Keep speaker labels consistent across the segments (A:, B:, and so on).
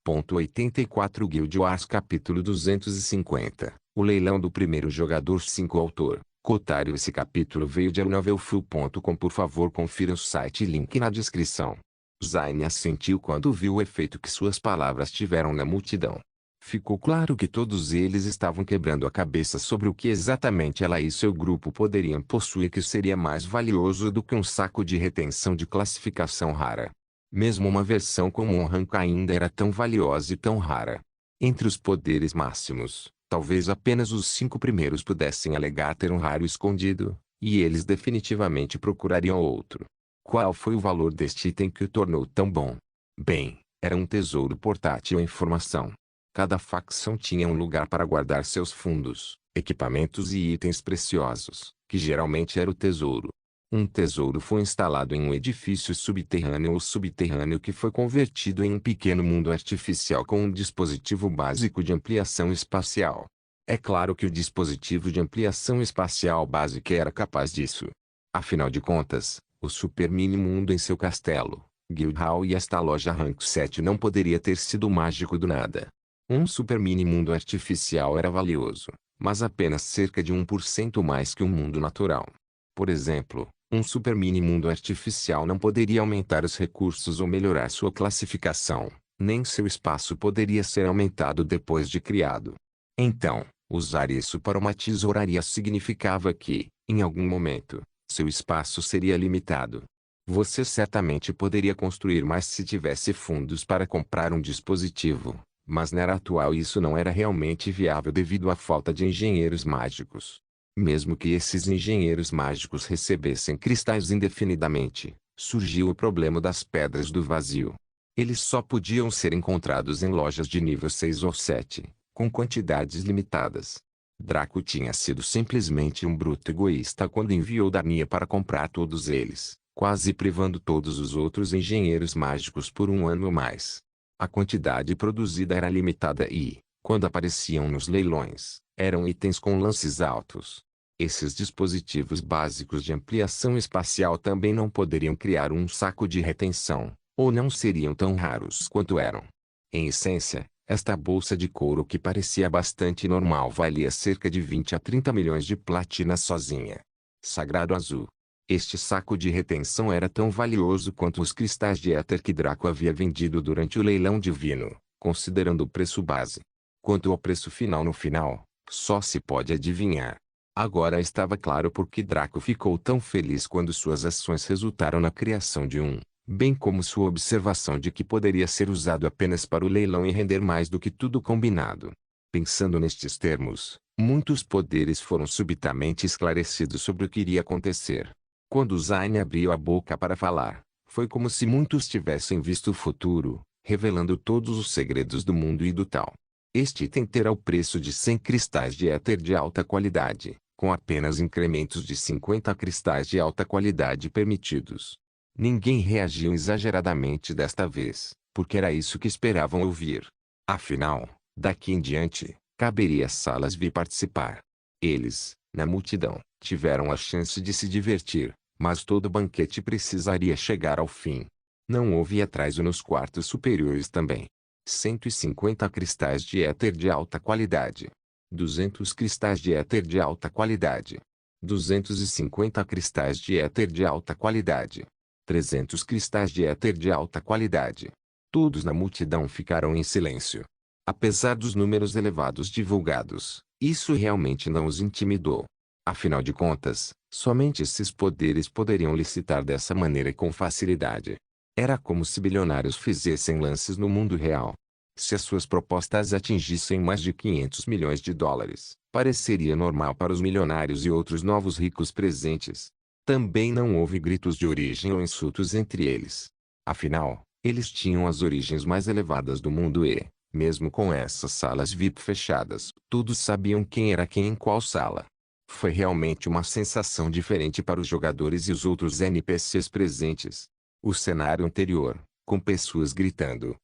A: 2.84 Guild Wars Capítulo 250 O leilão do primeiro jogador 5 Autor Cotário. Esse capítulo veio de novelfull.com. Por favor, confira o site, link na descrição. Zayn assentiu quando viu o efeito que suas palavras tiveram na multidão. Ficou claro que todos eles estavam quebrando a cabeça sobre o que exatamente ela e seu grupo poderiam possuir que seria mais valioso do que um saco de retenção de classificação rara. Mesmo uma versão com um rank ainda era tão valiosa e tão rara. Entre os poderes máximos, talvez apenas os 5 primeiros pudessem alegar ter um raro escondido, e eles definitivamente procurariam outro. Qual foi o valor deste item que o tornou tão bom? Bem, era um tesouro portátil em formação. Cada facção tinha um lugar para guardar seus fundos, equipamentos e itens preciosos, que geralmente era o tesouro. Um tesouro foi instalado em um edifício subterrâneo ou subterrâneo que foi convertido em um pequeno mundo artificial com um dispositivo básico de ampliação espacial. É claro que o dispositivo de ampliação espacial básico era capaz disso. Afinal de contas, o super mini mundo em seu castelo, Guild Hall e esta loja Rank 7 não poderia ter sido mágico do nada. Um super mini mundo artificial era valioso, mas apenas cerca de 1% mais que um mundo natural. Por exemplo, um super mini mundo artificial não poderia aumentar os recursos ou melhorar sua classificação, nem seu espaço poderia ser aumentado depois de criado. Então, usar isso para uma tesouraria significava que, em algum momento, seu espaço seria limitado. Você certamente poderia construir mais se tivesse fundos para comprar um dispositivo, mas na era atual isso não era realmente viável devido à falta de engenheiros mágicos. Mesmo que esses engenheiros mágicos recebessem cristais indefinidamente, surgiu o problema das pedras do vazio. Eles só podiam ser encontrados em lojas de nível 6 ou 7, com quantidades limitadas. Draco tinha sido simplesmente um bruto egoísta quando enviou Darnia para comprar todos eles, quase privando todos os outros engenheiros mágicos por um ano ou mais. A quantidade produzida era limitada e, quando apareciam nos leilões, eram itens com lances altos. Esses dispositivos básicos de ampliação espacial também não poderiam criar um saco de retenção, ou não seriam tão raros quanto eram. Em essência, esta bolsa de couro que parecia bastante normal valia cerca de 20 a 30 milhões de platina sozinha. Sagrado Azul. Este saco de retenção era tão valioso quanto os cristais de éter que Draco havia vendido durante o leilão divino, considerando o preço base. Quanto ao preço final no final, só se pode adivinhar. Agora estava claro por que Draco ficou tão feliz quando suas ações resultaram na criação de um, bem como sua observação de que poderia ser usado apenas para o leilão e render mais do que tudo combinado. Pensando nestes termos, muitos poderes foram subitamente esclarecidos sobre o que iria acontecer. Quando Zayn abriu a boca para falar, foi como se muitos tivessem visto o futuro, revelando todos os segredos do mundo e do tal. Este item terá o preço de 100 cristais de éter de alta qualidade, com apenas incrementos de 50 cristais de alta qualidade permitidos. Ninguém reagiu exageradamente desta vez, porque era isso que esperavam ouvir. Afinal, daqui em diante, caberia a Salas vir participar. Eles, na multidão, tiveram a chance de se divertir, mas todo banquete precisaria chegar ao fim. Não houve atraso nos quartos superiores também. 150 cristais de éter de alta qualidade. 200 cristais de éter de alta qualidade. 250 cristais de éter de alta qualidade. 300 cristais de éter de alta qualidade. Todos na multidão ficaram em silêncio. Apesar dos números elevados divulgados, isso realmente não os intimidou. Afinal de contas, somente esses poderes poderiam licitar dessa maneira e com facilidade. Era como se bilionários fizessem lances no mundo real. Se as suas propostas atingissem mais de 500 milhões de dólares, pareceria normal para os milionários e outros novos ricos presentes. Também não houve gritos de origem ou insultos entre eles. Afinal, eles tinham as origens mais elevadas do mundo e, mesmo com essas salas VIP fechadas, todos sabiam quem era quem em qual sala. Foi realmente uma sensação diferente para os jogadores e os outros NPCs presentes. O cenário anterior, com pessoas gritando,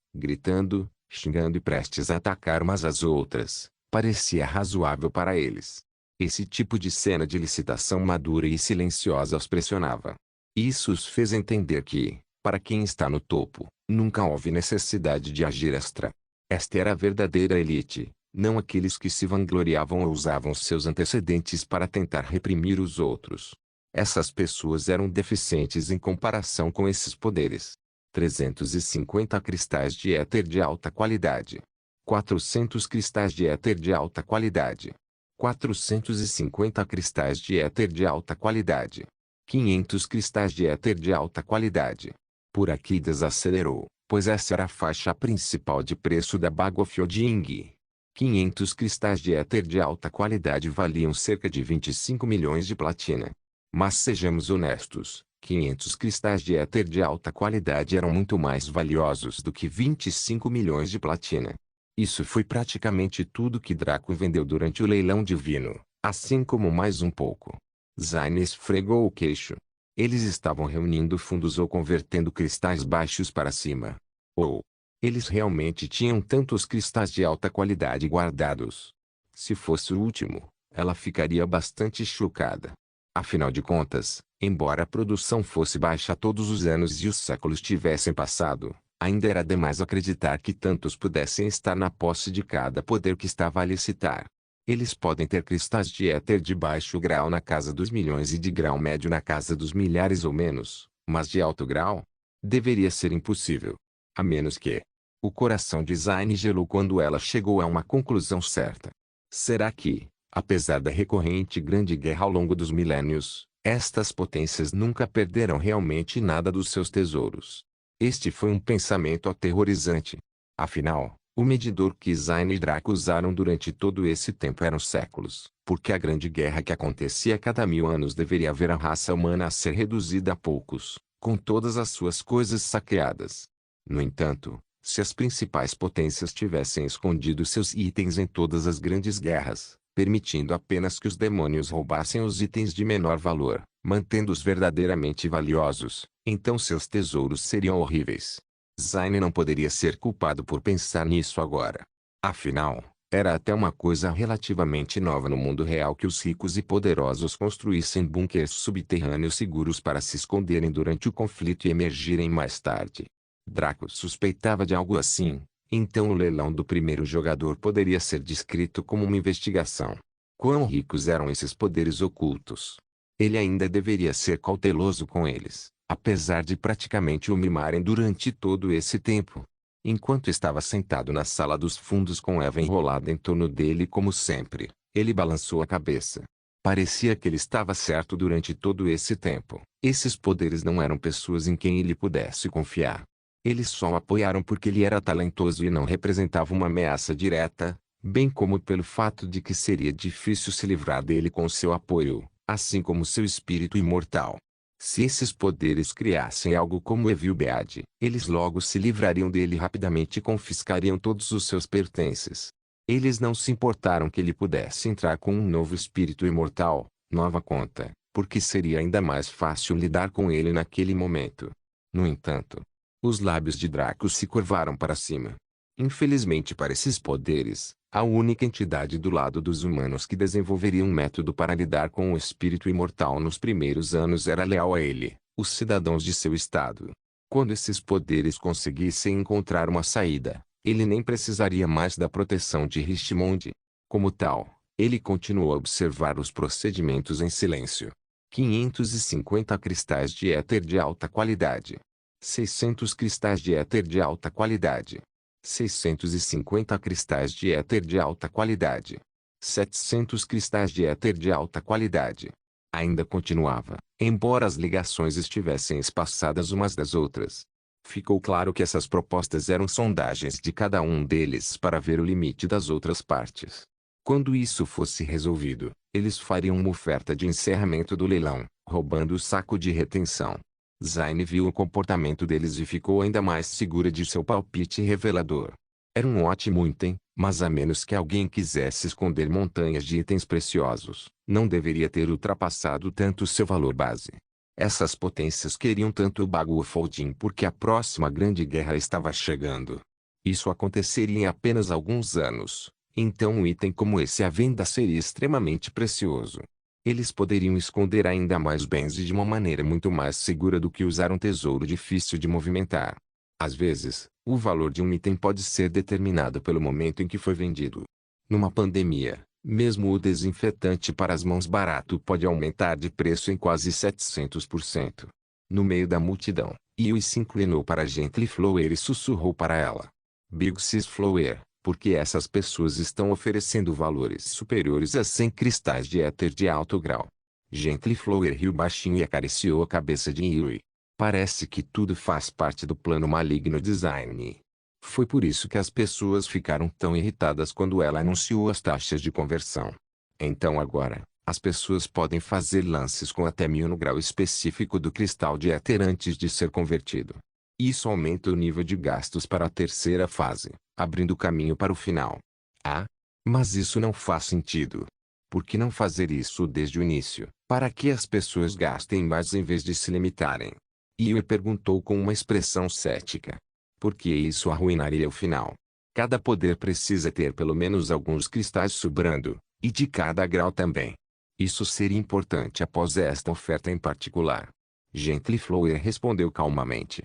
A: xingando e prestes a atacar umas às outras, parecia razoável para eles. Esse tipo de cena de licitação madura e silenciosa os pressionava. Isso os fez entender que, para quem está no topo, nunca houve necessidade de agir extra. Esta era a verdadeira elite, não aqueles que se vangloriavam ou usavam seus antecedentes para tentar reprimir os outros. Essas pessoas eram deficientes em comparação com esses poderes. 350 cristais de éter de alta qualidade. 400 cristais de éter de alta qualidade. 450 cristais de éter de alta qualidade. 500 cristais de éter de alta qualidade. Por aqui desacelerou, pois essa era a faixa principal de preço da Bagofyoding. 500 cristais de éter de alta qualidade valiam cerca de 25 milhões de platina. Mas sejamos honestos, 500 cristais de éter de alta qualidade eram muito mais valiosos do que 25 milhões de platina. Isso foi praticamente tudo que Draco vendeu durante o leilão divino, assim como mais um pouco. Zayn esfregou o queixo. Eles estavam reunindo fundos ou convertendo cristais baixos para cima. Ou eles realmente tinham tantos cristais de alta qualidade guardados. Se fosse o último, ela ficaria bastante chocada. Afinal de contas, embora a produção fosse baixa todos os anos e os séculos tivessem passado, ainda era demais acreditar que tantos pudessem estar na posse de cada poder que estava a licitar. Eles podem ter cristais de éter de baixo grau na casa dos milhões e de grau médio na casa dos milhares ou menos, mas de alto grau? Deveria ser impossível. A menos que... O coração de Zayn gelou quando ela chegou a uma conclusão certa. Será que, apesar da recorrente grande guerra ao longo dos milênios, estas potências nunca perderam realmente nada dos seus tesouros? Este foi um pensamento aterrorizante. Afinal, o medidor que Zayn e Draco usaram durante todo esse tempo eram séculos, porque a grande guerra que acontecia a cada 1000 anos deveria ver a raça humana a ser reduzida a poucos, com todas as suas coisas saqueadas. No entanto, se as principais potências tivessem escondido seus itens em todas as grandes guerras, permitindo apenas que os demônios roubassem os itens de menor valor, mantendo-os verdadeiramente valiosos, então seus tesouros seriam horríveis. Zayn não poderia ser culpado por pensar nisso agora. Afinal, era até uma coisa relativamente nova no mundo real que os ricos e poderosos construíssem bunkers subterrâneos seguros para se esconderem durante o conflito e emergirem mais tarde. Draco suspeitava de algo assim, então o leilão do primeiro jogador poderia ser descrito como uma investigação. Quão ricos eram esses poderes ocultos? Ele ainda deveria ser cauteloso com eles, apesar de praticamente o mimarem durante todo esse tempo. Enquanto estava sentado na sala dos fundos com Eva enrolada em torno dele como sempre, ele balançou a cabeça. Parecia que ele estava certo durante todo esse tempo. Esses poderes não eram pessoas em quem ele pudesse confiar. Eles só o apoiaram porque ele era talentoso e não representava uma ameaça direta, bem como pelo fato de que seria difícil se livrar dele com seu apoio, assim como seu espírito imortal. Se esses poderes criassem algo como Evil Bead, eles logo se livrariam dele rapidamente e confiscariam todos os seus pertences. Eles não se importaram que ele pudesse entrar com um novo espírito imortal, nova conta, porque seria ainda mais fácil lidar com ele naquele momento. No entanto, os lábios de Draco se curvaram para cima. Infelizmente para esses poderes, a única entidade do lado dos humanos que desenvolveria um método para lidar com o espírito imortal nos primeiros anos era leal a ele, os cidadãos de seu estado. Quando esses poderes conseguissem encontrar uma saída, ele nem precisaria mais da proteção de Richmond. Como tal, ele continuou a observar os procedimentos em silêncio. 550 cristais de éter de alta qualidade. 600 cristais de éter de alta qualidade. 650 cristais de éter de alta qualidade. 700 cristais de éter de alta qualidade. Ainda continuava, embora as ligações estivessem espaçadas umas das outras. Ficou claro que essas propostas eram sondagens de cada um deles para ver o limite das outras partes. Quando isso fosse resolvido, eles fariam uma oferta de encerramento do leilão, roubando o saco de retenção. Zayn viu o comportamento deles e ficou ainda mais segura de seu palpite revelador. Era um ótimo item, mas a menos que alguém quisesse esconder montanhas de itens preciosos, não deveria ter ultrapassado tanto seu valor base. Essas potências queriam tanto o Baguofolding porque a próxima grande guerra estava chegando. Isso aconteceria em apenas alguns anos, então um item como esse à venda seria extremamente precioso. Eles poderiam esconder ainda mais bens e de uma maneira muito mais segura do que usar um tesouro difícil de movimentar. Às vezes, O valor de um item pode ser determinado pelo momento em que foi vendido. Numa pandemia, mesmo o desinfetante para as mãos barato pode aumentar de preço em quase 700%. No meio da multidão, Yui se inclinou para Gently Flower e sussurrou para ela. Big Sis Flower, porque essas pessoas estão oferecendo valores superiores a 100 cristais de éter de alto grau. Gently Flower riu baixinho e acariciou a cabeça de Yui. Parece que tudo faz parte do plano maligno design. Foi por isso que as pessoas ficaram tão irritadas quando ela anunciou as taxas de conversão. Então agora, as pessoas podem fazer lances com até 1000 no grau específico do cristal de éter antes de ser convertido. Isso aumenta o nível de gastos para a terceira fase, abrindo caminho para o final. Ah, mas isso não faz sentido. Por que não fazer isso desde o início, para que as pessoas gastem mais em vez de se limitarem? Yui perguntou com uma expressão cética. Porque isso arruinaria o final. Cada poder precisa ter pelo menos alguns cristais sobrando, e de cada grau também. Isso seria importante após esta oferta em particular. Gently Flower respondeu calmamente.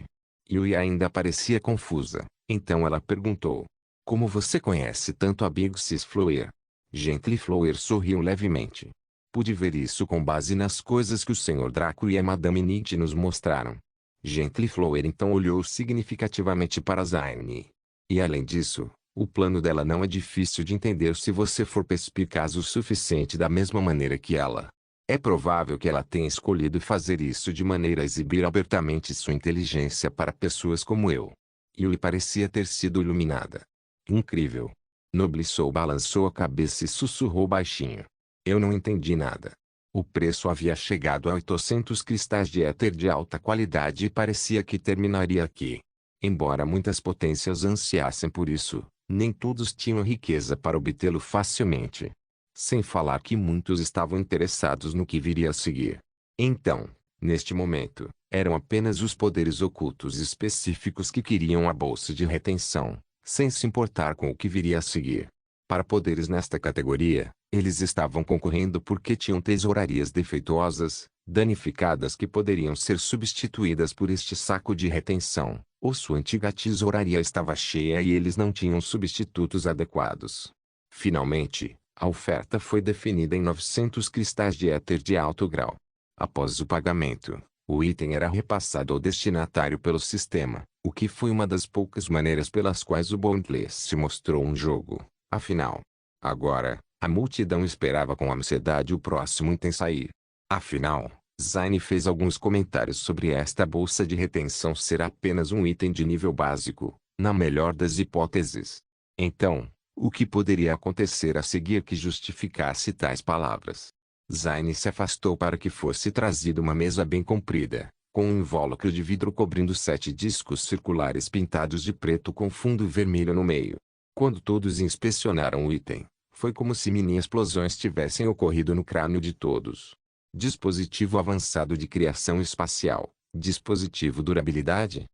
A: Yui ainda parecia confusa, então ela perguntou. Como você conhece tanto a Big Sis Flower? Gently Flower sorriu levemente. Pude ver isso com base nas coisas que o Sr. Draco e a Madame Nietzsche nos mostraram. Gently Flower então olhou significativamente para Zaine. E além disso, o plano dela não é difícil de entender se você for perspicaz o suficiente da mesma maneira que ela. É provável que ela tenha escolhido fazer isso de maneira a exibir abertamente sua inteligência para pessoas como eu. Yui parecia ter sido iluminada. Incrível. Noblissou balançou a cabeça e sussurrou baixinho. Eu não entendi nada. O preço havia chegado a 800 cristais de éter de alta qualidade e parecia que terminaria aqui. Embora muitas potências ansiassem por isso, nem todos tinham riqueza para obtê-lo facilmente. Sem falar que muitos estavam interessados no que viria a seguir. Então, neste momento, eram apenas os poderes ocultos específicos que queriam a bolsa de retenção, sem se importar com o que viria a seguir. Para poderes nesta categoria, eles estavam concorrendo porque tinham tesourarias defeituosas, danificadas que poderiam ser substituídas por este saco de retenção, ou sua antiga tesouraria estava cheia e eles não tinham substitutos adequados. Finalmente, a oferta foi definida em 900 cristais de éter de alto grau. Após o pagamento, o item era repassado ao destinatário pelo sistema, o que foi uma das poucas maneiras pelas quais o Boundless se mostrou um jogo. Afinal, agora, a multidão esperava com ansiedade o próximo item sair. Afinal, Zaine fez alguns comentários sobre esta bolsa de retenção ser apenas um item de nível básico, na melhor das hipóteses. Então, o que poderia acontecer a seguir que justificasse tais palavras? Zaine se afastou para que fosse trazida uma mesa bem comprida, com um invólucro de vidro cobrindo 7 discos circulares pintados de preto com fundo vermelho no meio. Quando todos inspecionaram o item, foi como se mini explosões tivessem ocorrido no crânio de todos. Dispositivo avançado de criação espacial. Dispositivo durabilidade.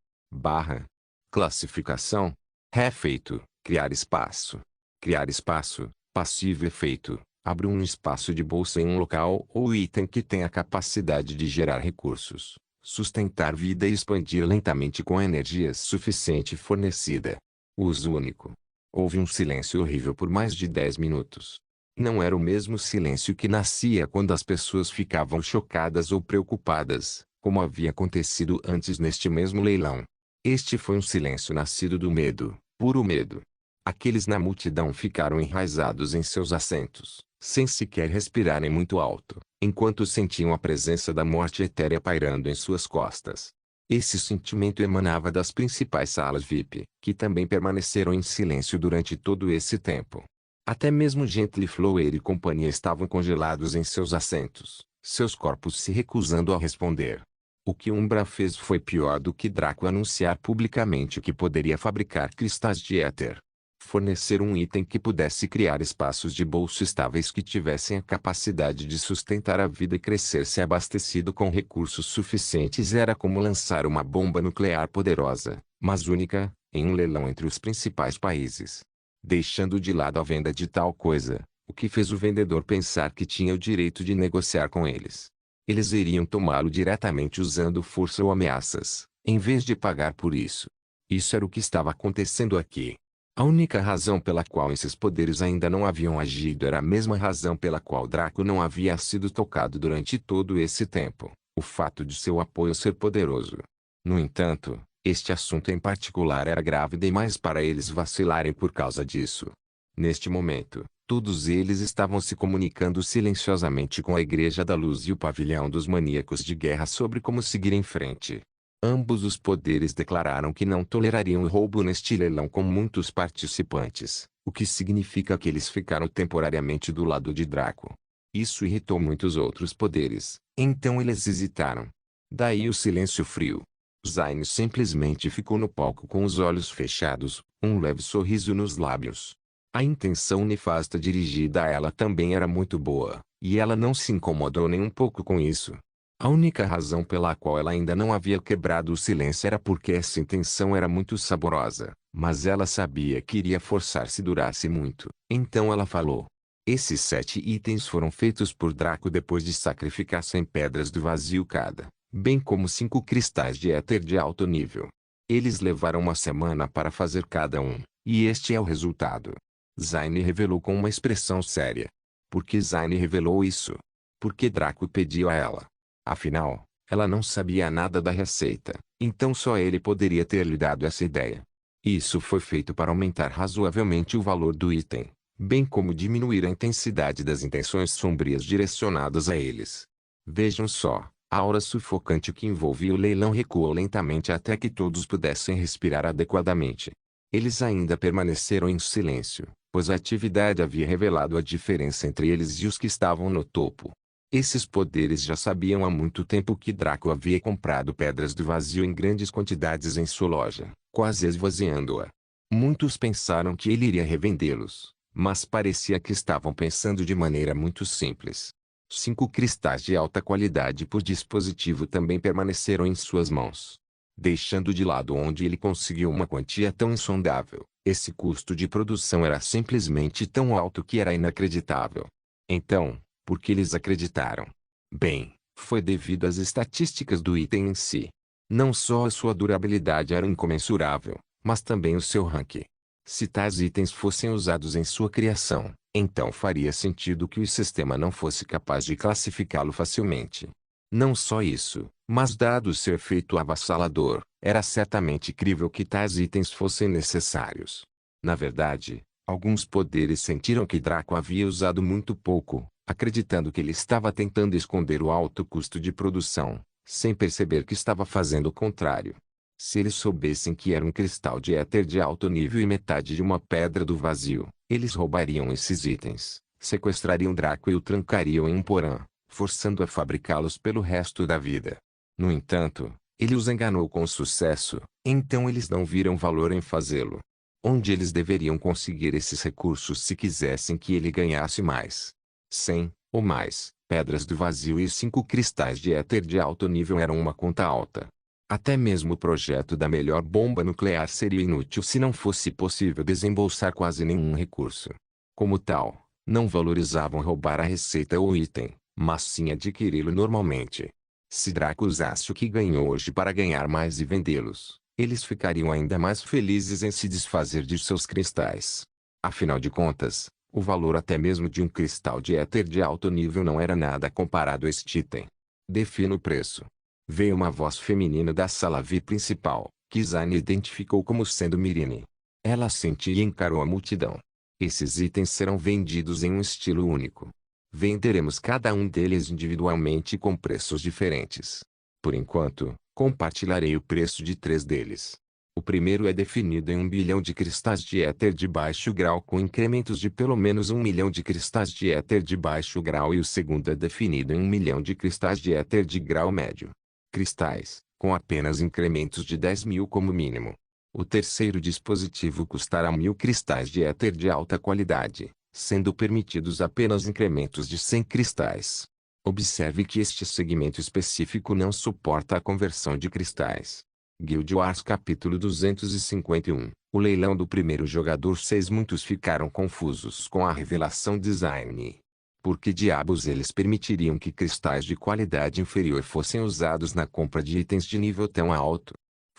A: Classificação. Refeito. Criar espaço. Criar espaço. Passivo efeito. Abre um espaço de bolsa em um local ou item que tenha capacidade de gerar recursos, sustentar vida e expandir lentamente com a energia suficiente fornecida. Uso único. Houve um silêncio horrível por mais de 10 minutos. Não era o mesmo silêncio que nascia quando as pessoas ficavam chocadas ou preocupadas, como havia acontecido antes neste mesmo leilão. Este foi um silêncio nascido do medo, puro medo. Aqueles na multidão ficaram enraizados em seus assentos, sem sequer respirarem muito alto, enquanto sentiam a presença da morte etérea pairando em suas costas. Esse sentimento emanava das principais salas VIP, que também permaneceram em silêncio durante todo esse tempo. Até mesmo Gently Flower e companhia estavam congelados em seus assentos, seus corpos se recusando a responder. O que Umbra fez foi pior do que Draco anunciar publicamente que poderia fabricar cristais de éter. Fornecer um item que pudesse criar espaços de bolso estáveis que tivessem a capacidade de sustentar a vida e crescer se abastecido com recursos suficientes era como lançar uma bomba nuclear poderosa, mas única, em um leilão entre os principais países. Deixando de lado a venda de tal coisa, o que fez o vendedor pensar que tinha o direito de negociar com eles. Eles iriam tomá-lo diretamente usando força ou ameaças, em vez de pagar por isso. Isso era o que estava acontecendo aqui. A única razão pela qual esses poderes ainda não haviam agido era a mesma razão pela qual Draco não havia sido tocado durante todo esse tempo: o fato de seu apoio ser poderoso. No entanto, este assunto em particular era grave demais para eles vacilarem por causa disso. Neste momento, todos eles estavam se comunicando silenciosamente com a Igreja da Luz e o Pavilhão dos Maníacos de Guerra sobre como seguir em frente. Ambos os poderes declararam que não tolerariam o roubo neste leilão com muitos participantes, o que significa que eles ficaram temporariamente do lado de Draco. Isso irritou muitos outros poderes, então eles hesitaram. Daí o silêncio frio. Zayn simplesmente ficou no palco com os olhos fechados, um leve sorriso nos lábios. A intenção nefasta dirigida a ela também era muito boa, e ela não se incomodou nem um pouco com isso. A única razão pela qual ela ainda não havia quebrado o silêncio era porque essa intenção era muito saborosa, mas ela sabia que iria forçar se durasse muito. Então ela falou: esses 7 itens foram feitos por Draco depois de sacrificar 100 pedras do vazio cada, bem como 5 cristais de éter de alto nível. Eles levaram uma semana para fazer cada um, e este é o resultado. Zayn revelou com uma expressão séria. Por que Zayn revelou isso? Porque Draco pediu a ela. Afinal, ela não sabia nada da receita, então só ele poderia ter lhe dado essa ideia. Isso foi feito para aumentar razoavelmente o valor do item, bem como diminuir a intensidade das intenções sombrias direcionadas a eles. Vejam só, a aura sufocante que envolvia o leilão recuou lentamente até que todos pudessem respirar adequadamente. Eles ainda permaneceram em silêncio, pois a atividade havia revelado a diferença entre eles e os que estavam no topo. Esses poderes já sabiam há muito tempo que Draco havia comprado pedras do vazio em grandes quantidades em sua loja, quase esvaziando-a. Muitos pensaram que ele iria revendê-los, mas parecia que estavam pensando de maneira muito simples. 5 cristais de alta qualidade por dispositivo também permaneceram em suas mãos. Deixando de lado onde ele conseguiu uma quantia tão insondável, esse custo de produção era simplesmente tão alto que era inacreditável. Então, por que eles acreditaram? Bem, foi devido às estatísticas do item em si. Não só a sua durabilidade era incomensurável, mas também o seu rank. Se tais itens fossem usados em sua criação, então faria sentido que o sistema não fosse capaz de classificá-lo facilmente. Não só isso, mas dado seu efeito avassalador, era certamente crível que tais itens fossem necessários. Na verdade, alguns poderes sentiram que Draco havia usado muito pouco, acreditando que ele estava tentando esconder o alto custo de produção, sem perceber que estava fazendo o contrário. Se eles soubessem que era um cristal de éter de alto nível e metade de uma pedra do vazio, eles roubariam esses itens, sequestrariam Draco e o trancariam em um porão, forçando a fabricá-los pelo resto da vida. No entanto, ele os enganou com sucesso, então eles não viram valor em fazê-lo. Onde eles deveriam conseguir esses recursos se quisessem que ele ganhasse mais? 100, ou mais, pedras do vazio e 5 cristais de éter de alto nível eram uma conta alta. Até mesmo o projeto da melhor bomba nuclear seria inútil se não fosse possível desembolsar quase nenhum recurso. Como tal, não valorizavam roubar a receita ou item, mas sim adquiri-lo normalmente. Se Draco usasse o que ganhou hoje para ganhar mais e vendê-los, eles ficariam ainda mais felizes em se desfazer de seus cristais. Afinal de contas, o valor até mesmo de um cristal de éter de alto nível não era nada comparado a este item. Defina o preço. Veio uma voz feminina da sala VIP principal, que Zayn identificou como sendo Myrine. Ela assentiu e encarou a multidão. Esses itens serão vendidos em um estilo único. Venderemos cada um deles individualmente com preços diferentes. Por enquanto, compartilharei o preço de 3 deles. O primeiro é definido em 1 bilhão de cristais de éter de baixo grau com incrementos de pelo menos 1 milhão de cristais de éter de baixo grau e o segundo é definido em 1 milhão de cristais de éter de grau médio. Cristais, com apenas incrementos de 10 mil como mínimo. O terceiro dispositivo custará 1000 cristais de éter de alta qualidade, sendo permitidos apenas incrementos de 100 cristais. Observe que este segmento específico não suporta a conversão de cristais. Guild Wars capítulo 251, o leilão do primeiro jogador 6. Muitos ficaram confusos com a revelação de Zayn. Por que diabos eles permitiriam que cristais de qualidade inferior fossem usados na compra de itens de nível tão alto?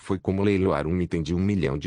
A: foi como leiloar um item de US$ 1 milhão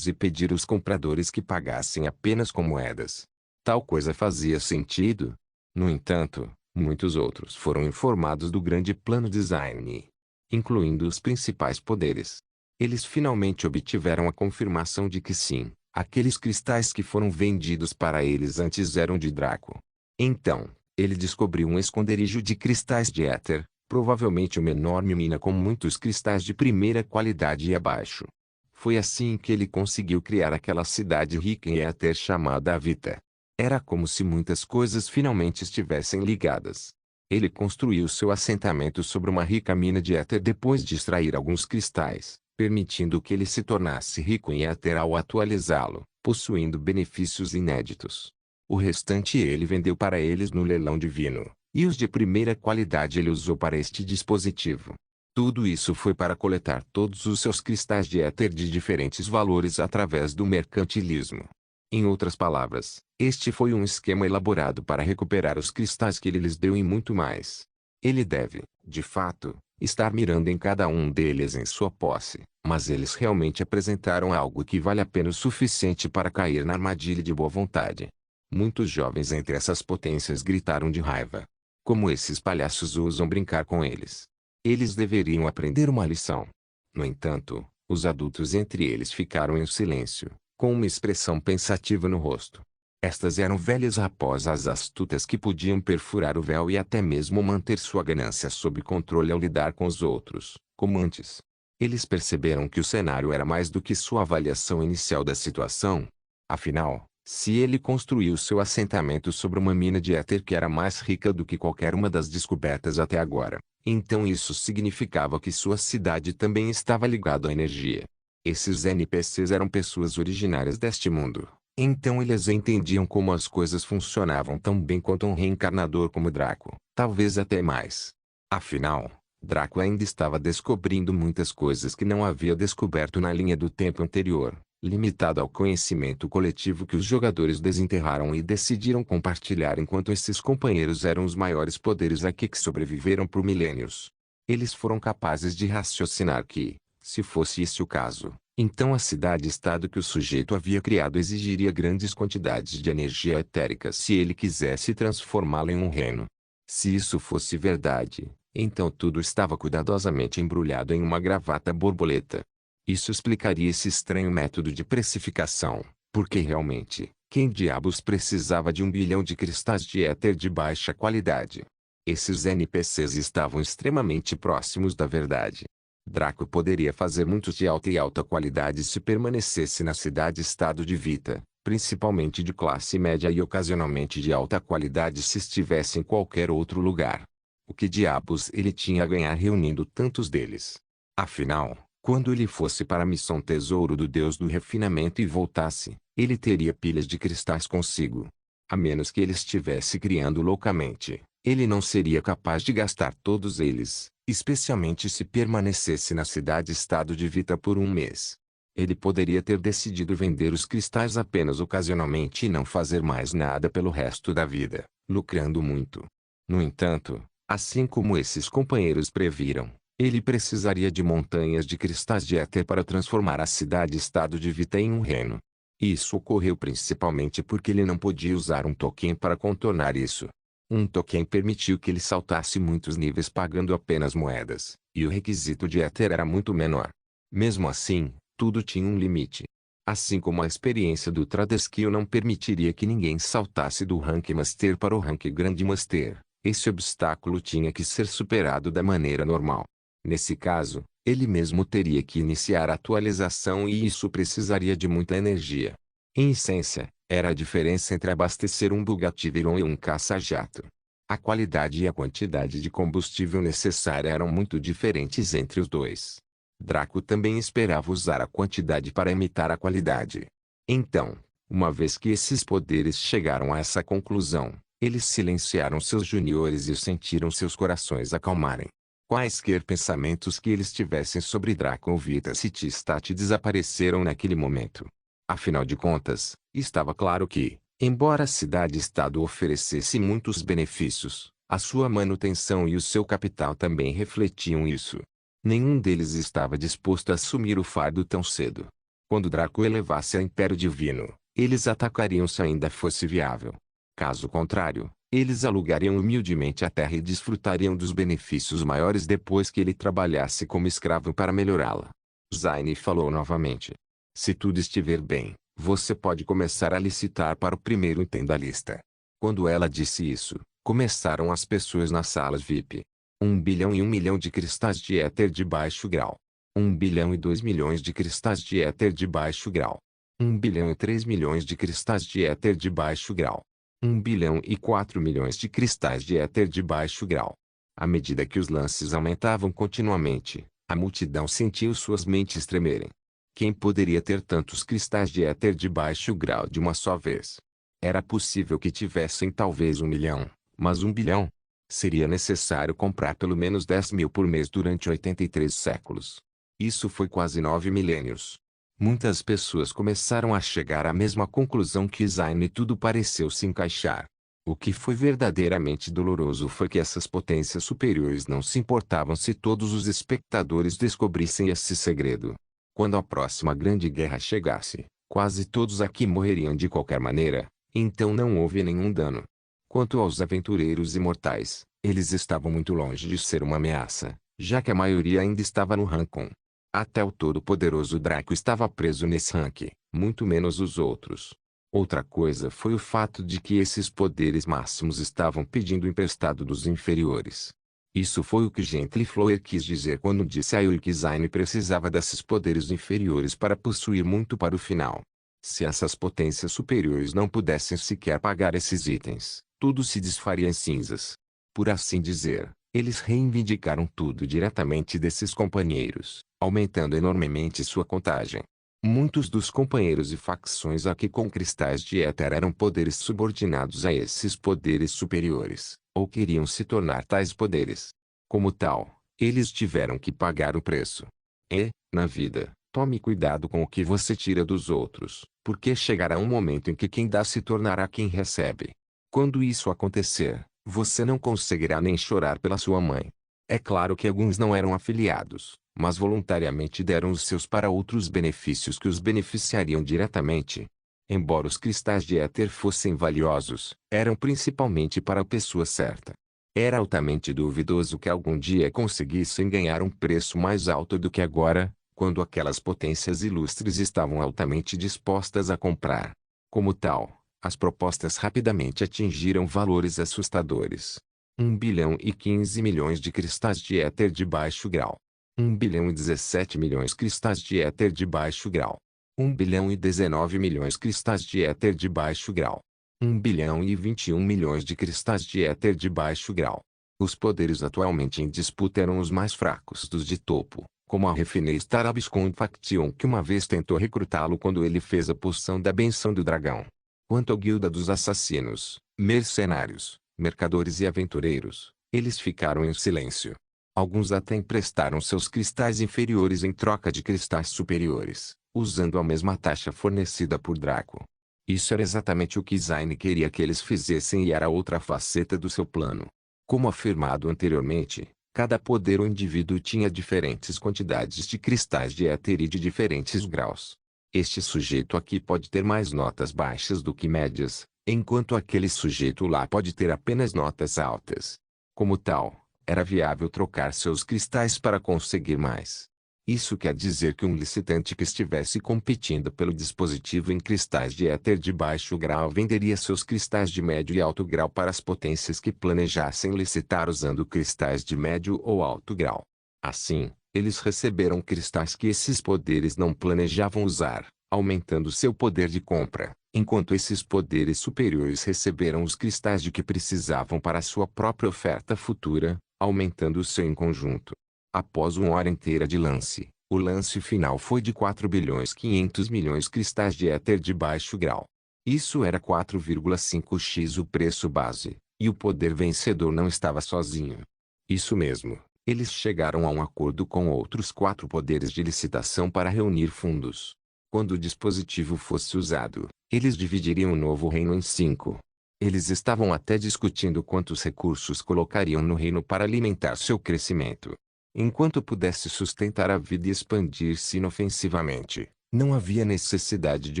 A: e pedir aos compradores que pagassem apenas com moedas. Tal coisa fazia sentido? No entanto, muitos outros foram informados do grande plano design, incluindo os principais poderes. Eles finalmente obtiveram a confirmação de que sim, aqueles cristais que foram vendidos para eles antes eram de Draco. Então, ele descobriu um esconderijo de cristais de éter, provavelmente uma enorme mina com muitos cristais de primeira qualidade e abaixo. Foi assim que ele conseguiu criar aquela cidade rica em éter chamada Avita. Era como se muitas coisas finalmente estivessem ligadas. Ele construiu seu assentamento sobre uma rica mina de éter depois de extrair alguns cristais, permitindo que ele se tornasse rico em éter ao atualizá-lo, possuindo benefícios inéditos. O restante ele vendeu para eles no leilão divino, e os de primeira qualidade ele usou para este dispositivo. Tudo isso foi para coletar todos os seus cristais de éter de diferentes valores através do mercantilismo. Em outras palavras, este foi um esquema elaborado para recuperar os cristais que ele lhes deu e muito mais. Ele deve, de fato, estar mirando em cada um deles em sua posse, mas eles realmente apresentaram algo que vale a pena o suficiente para cair na armadilha de boa vontade. Muitos jovens entre essas potências gritaram de raiva. Como esses palhaços ousam brincar com eles? Eles deveriam aprender uma lição. No entanto, os adultos entre eles ficaram em silêncio, com uma expressão pensativa no rosto. Estas eram velhas raposas astutas que podiam perfurar o véu e até mesmo manter sua ganância sob controle ao lidar com os outros, como antes. Eles perceberam que o cenário era mais do que sua avaliação inicial da situação. Afinal, se ele construiu seu assentamento sobre uma mina de éter que era mais rica do que qualquer uma das descobertas até agora, então isso significava que sua cidade também estava ligada à energia. Esses NPCs eram pessoas originárias deste mundo, então eles entendiam como as coisas funcionavam tão bem quanto um reencarnador como Draco, talvez até mais. Afinal, Draco ainda estava descobrindo muitas coisas que não havia descoberto na linha do tempo anterior, limitado ao conhecimento coletivo que os jogadores desenterraram e decidiram compartilhar enquanto esses companheiros eram os maiores poderes aqui que sobreviveram por milênios. Eles foram capazes de raciocinar que, se fosse esse o caso, então a cidade-estado que o sujeito havia criado exigiria grandes quantidades de energia etérica se ele quisesse transformá-la em um reino. Se isso fosse verdade, então tudo estava cuidadosamente embrulhado em uma gravata borboleta. Isso explicaria esse estranho método de precificação, porque realmente, quem diabos precisava de 1 bilhão de cristais de éter de baixa qualidade? Esses NPCs estavam extremamente próximos da verdade. Draco poderia fazer muitos de alta qualidade se permanecesse na cidade-estado de Vita, principalmente de classe média e ocasionalmente de alta qualidade se estivesse em qualquer outro lugar. O que diabos ele tinha a ganhar reunindo tantos deles? Afinal, quando ele fosse para a missão Tesouro do Deus do Refinamento e voltasse, ele teria pilhas de cristais consigo. A menos que ele estivesse criando loucamente, ele não seria capaz de gastar todos eles, especialmente se permanecesse na cidade-estado de Vita por um mês. Ele poderia ter decidido vender os cristais apenas ocasionalmente e não fazer mais nada pelo resto da vida, lucrando muito. No entanto, assim como esses companheiros previram, ele precisaria de montanhas de cristais de éter para transformar a cidade-estado de Vita em um reino. Isso ocorreu principalmente porque ele não podia usar um token para contornar isso. Um token permitiu que ele saltasse muitos níveis pagando apenas moedas, e o requisito de éter era muito menor. Mesmo assim, tudo tinha um limite. Assim como a experiência do Tradeskill não permitiria que ninguém saltasse do Rank Master para o Rank Grandmaster, esse obstáculo tinha que ser superado da maneira normal. Nesse caso, ele mesmo teria que iniciar a atualização e isso precisaria de muita energia. Em essência, era a diferença entre abastecer um Bugatti Veyron e um caça-jato. A qualidade e a quantidade de combustível necessária eram muito diferentes entre os dois. Draco também esperava usar a quantidade para imitar a qualidade. Então, uma vez que esses poderes chegaram a essa conclusão, eles silenciaram seus juniores e sentiram seus corações acalmarem. Quaisquer pensamentos que eles tivessem sobre Draco ou Vita City Stat desapareceram naquele momento. Afinal de contas, estava claro que, embora a cidade-estado oferecesse muitos benefícios, a sua manutenção e o seu capital também refletiam isso. Nenhum deles estava disposto a assumir o fardo tão cedo. Quando Draco elevasse a Império Divino, eles atacariam se ainda fosse viável. Caso contrário, eles alugariam humildemente a terra e desfrutariam dos benefícios maiores depois que ele trabalhasse como escravo para melhorá-la. Zaini falou novamente. Se tudo estiver bem, você pode começar a licitar para o primeiro item da lista. Quando ela disse isso, começaram as pessoas nas salas VIP. 1 bilhão e 1 milhão de cristais de éter de baixo grau. 1 bilhão e 2 milhões de cristais de éter de baixo grau. 1 bilhão e 3 milhões de cristais de éter de baixo grau. 1 bilhão e 4 milhões de cristais de éter de baixo grau. À medida que os lances aumentavam continuamente, a multidão sentiu suas mentes tremerem. Quem poderia ter tantos cristais de éter de baixo grau de uma só vez? Era possível que tivessem talvez 1 milhão, mas 1 bilhão? Seria necessário comprar pelo menos 10 mil por mês durante 83 séculos. Isso foi quase 9 milênios. Muitas pessoas começaram a chegar à mesma conclusão que Zayn e tudo pareceu se encaixar. O que foi verdadeiramente doloroso foi que essas potências superiores não se importavam se todos os espectadores descobrissem esse segredo. Quando a próxima grande guerra chegasse, quase todos aqui morreriam de qualquer maneira, então não houve nenhum dano. Quanto aos aventureiros imortais, eles estavam muito longe de ser uma ameaça, já que a maioria ainda estava no Rancon. Até o todo-poderoso Draco estava preso nesse rank, muito menos os outros. Outra coisa foi o fato de que esses poderes máximos estavam pedindo emprestado dos inferiores. Isso foi o que Gently Flower quis dizer quando disse a Yui que Zayn precisava desses poderes inferiores para possuir muito para o final. Se essas potências superiores não pudessem sequer pagar esses itens, tudo se desfaria em cinzas. Por assim dizer, eles reivindicaram tudo diretamente desses companheiros, aumentando enormemente sua contagem. Muitos dos companheiros e facções aqui com cristais de éter eram poderes subordinados a esses poderes superiores, ou queriam se tornar tais poderes. Como tal, eles tiveram que pagar o preço. E, na vida, tome cuidado com o que você tira dos outros, porque chegará um momento em que quem dá se tornará quem recebe. Quando isso acontecer, você não conseguirá nem chorar pela sua mãe. É claro que alguns não eram afiliados, mas voluntariamente deram os seus para outros benefícios que os beneficiariam diretamente. Embora os cristais de éter fossem valiosos, eram principalmente para a pessoa certa. Era altamente duvidoso que algum dia conseguissem ganhar um preço mais alto do que agora, quando aquelas potências ilustres estavam altamente dispostas a comprar. Como tal, as propostas rapidamente atingiram valores assustadores. 1 bilhão e 15 milhões de cristais de éter de baixo grau. 1 bilhão e 17 milhões cristais de éter de baixo grau. 1 bilhão e 19 milhões cristais de éter de baixo grau. 1 bilhão e 21 milhões de cristais de éter de baixo grau. Os poderes atualmente em disputa eram os mais fracos dos de topo, como a Refinei Starabiscon Faction que uma vez tentou recrutá-lo quando ele fez a poção da benção do dragão. Quanto à guilda dos assassinos, mercenários, mercadores e aventureiros, eles ficaram em silêncio. Alguns até emprestaram seus cristais inferiores em troca de cristais superiores, usando a mesma taxa fornecida por Draco. Isso era exatamente o que Zayn queria que eles fizessem e era outra faceta do seu plano. Como afirmado anteriormente, cada poder ou indivíduo tinha diferentes quantidades de cristais de éter e de diferentes graus. Este sujeito aqui pode ter mais notas baixas do que médias, enquanto aquele sujeito lá pode ter apenas notas altas. Como tal, era viável trocar seus cristais para conseguir mais. Isso quer dizer que um licitante que estivesse competindo pelo dispositivo em cristais de éter de baixo grau venderia seus cristais de médio e alto grau para as potências que planejassem licitar usando cristais de médio ou alto grau. Assim, eles receberam cristais que esses poderes não planejavam usar, aumentando seu poder de compra, enquanto esses poderes superiores receberam os cristais de que precisavam para sua própria oferta futura, aumentando o seu em conjunto. Após uma hora inteira de lance, o lance final foi de 4 bilhões 500 milhões cristais de éter de baixo grau. Isso era 4,5x o preço base, e o poder vencedor não estava sozinho. Isso mesmo. Eles chegaram a um acordo com outros 4 poderes de licitação para reunir fundos. Quando o dispositivo fosse usado, eles dividiriam o novo reino em 5. Eles estavam até discutindo quantos recursos colocariam no reino para alimentar seu crescimento. Enquanto pudesse sustentar a vida e expandir-se inofensivamente, não havia necessidade de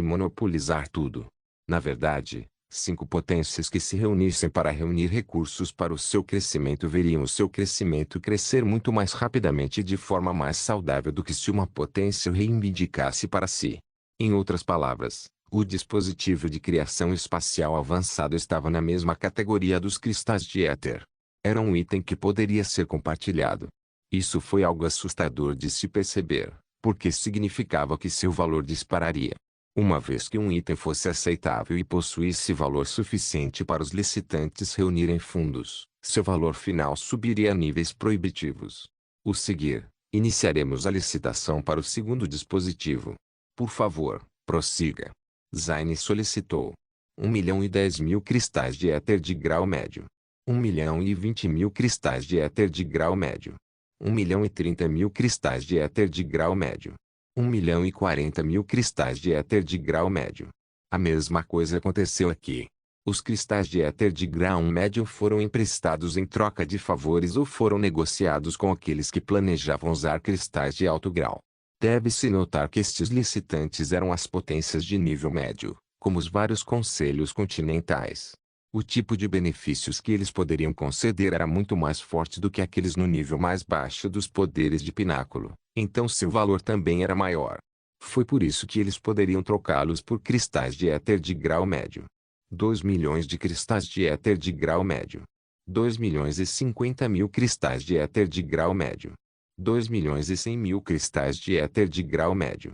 A: monopolizar tudo. Na verdade, 5 potências que se reunissem para reunir recursos para o seu crescimento veriam o seu crescimento crescer muito mais rapidamente e de forma mais saudável do que se uma potência o reivindicasse para si. Em outras palavras, o dispositivo de criação espacial avançado estava na mesma categoria dos cristais de éter. Era um item que poderia ser compartilhado. Isso foi algo assustador de se perceber, porque significava que seu valor dispararia. Uma vez que um item fosse aceitável e possuísse valor suficiente para os licitantes reunirem fundos, seu valor final subiria a níveis proibitivos. O seguir, iniciaremos a licitação para o segundo dispositivo. Por favor, prossiga. Zaine solicitou. 1.010.000 cristais de éter de grau médio. 1.020.000 cristais de éter de grau médio. 1.030.000 cristais de éter de grau médio. 1.040.000 cristais de éter de grau médio. A mesma coisa aconteceu aqui. Os cristais de éter de grau médio foram emprestados em troca de favores ou foram negociados com aqueles que planejavam usar cristais de alto grau. Deve-se notar que estes licitantes eram as potências de nível médio, como os vários conselhos continentais. O tipo de benefícios que eles poderiam conceder era muito mais forte do que aqueles no nível mais baixo dos poderes de pináculo, então seu valor também era maior. Foi por isso que eles poderiam trocá-los por cristais de éter de grau médio. 2 milhões de cristais de éter de grau médio. 2.050.000 cristais de éter de grau médio. 2.100.000 cristais de éter de grau médio.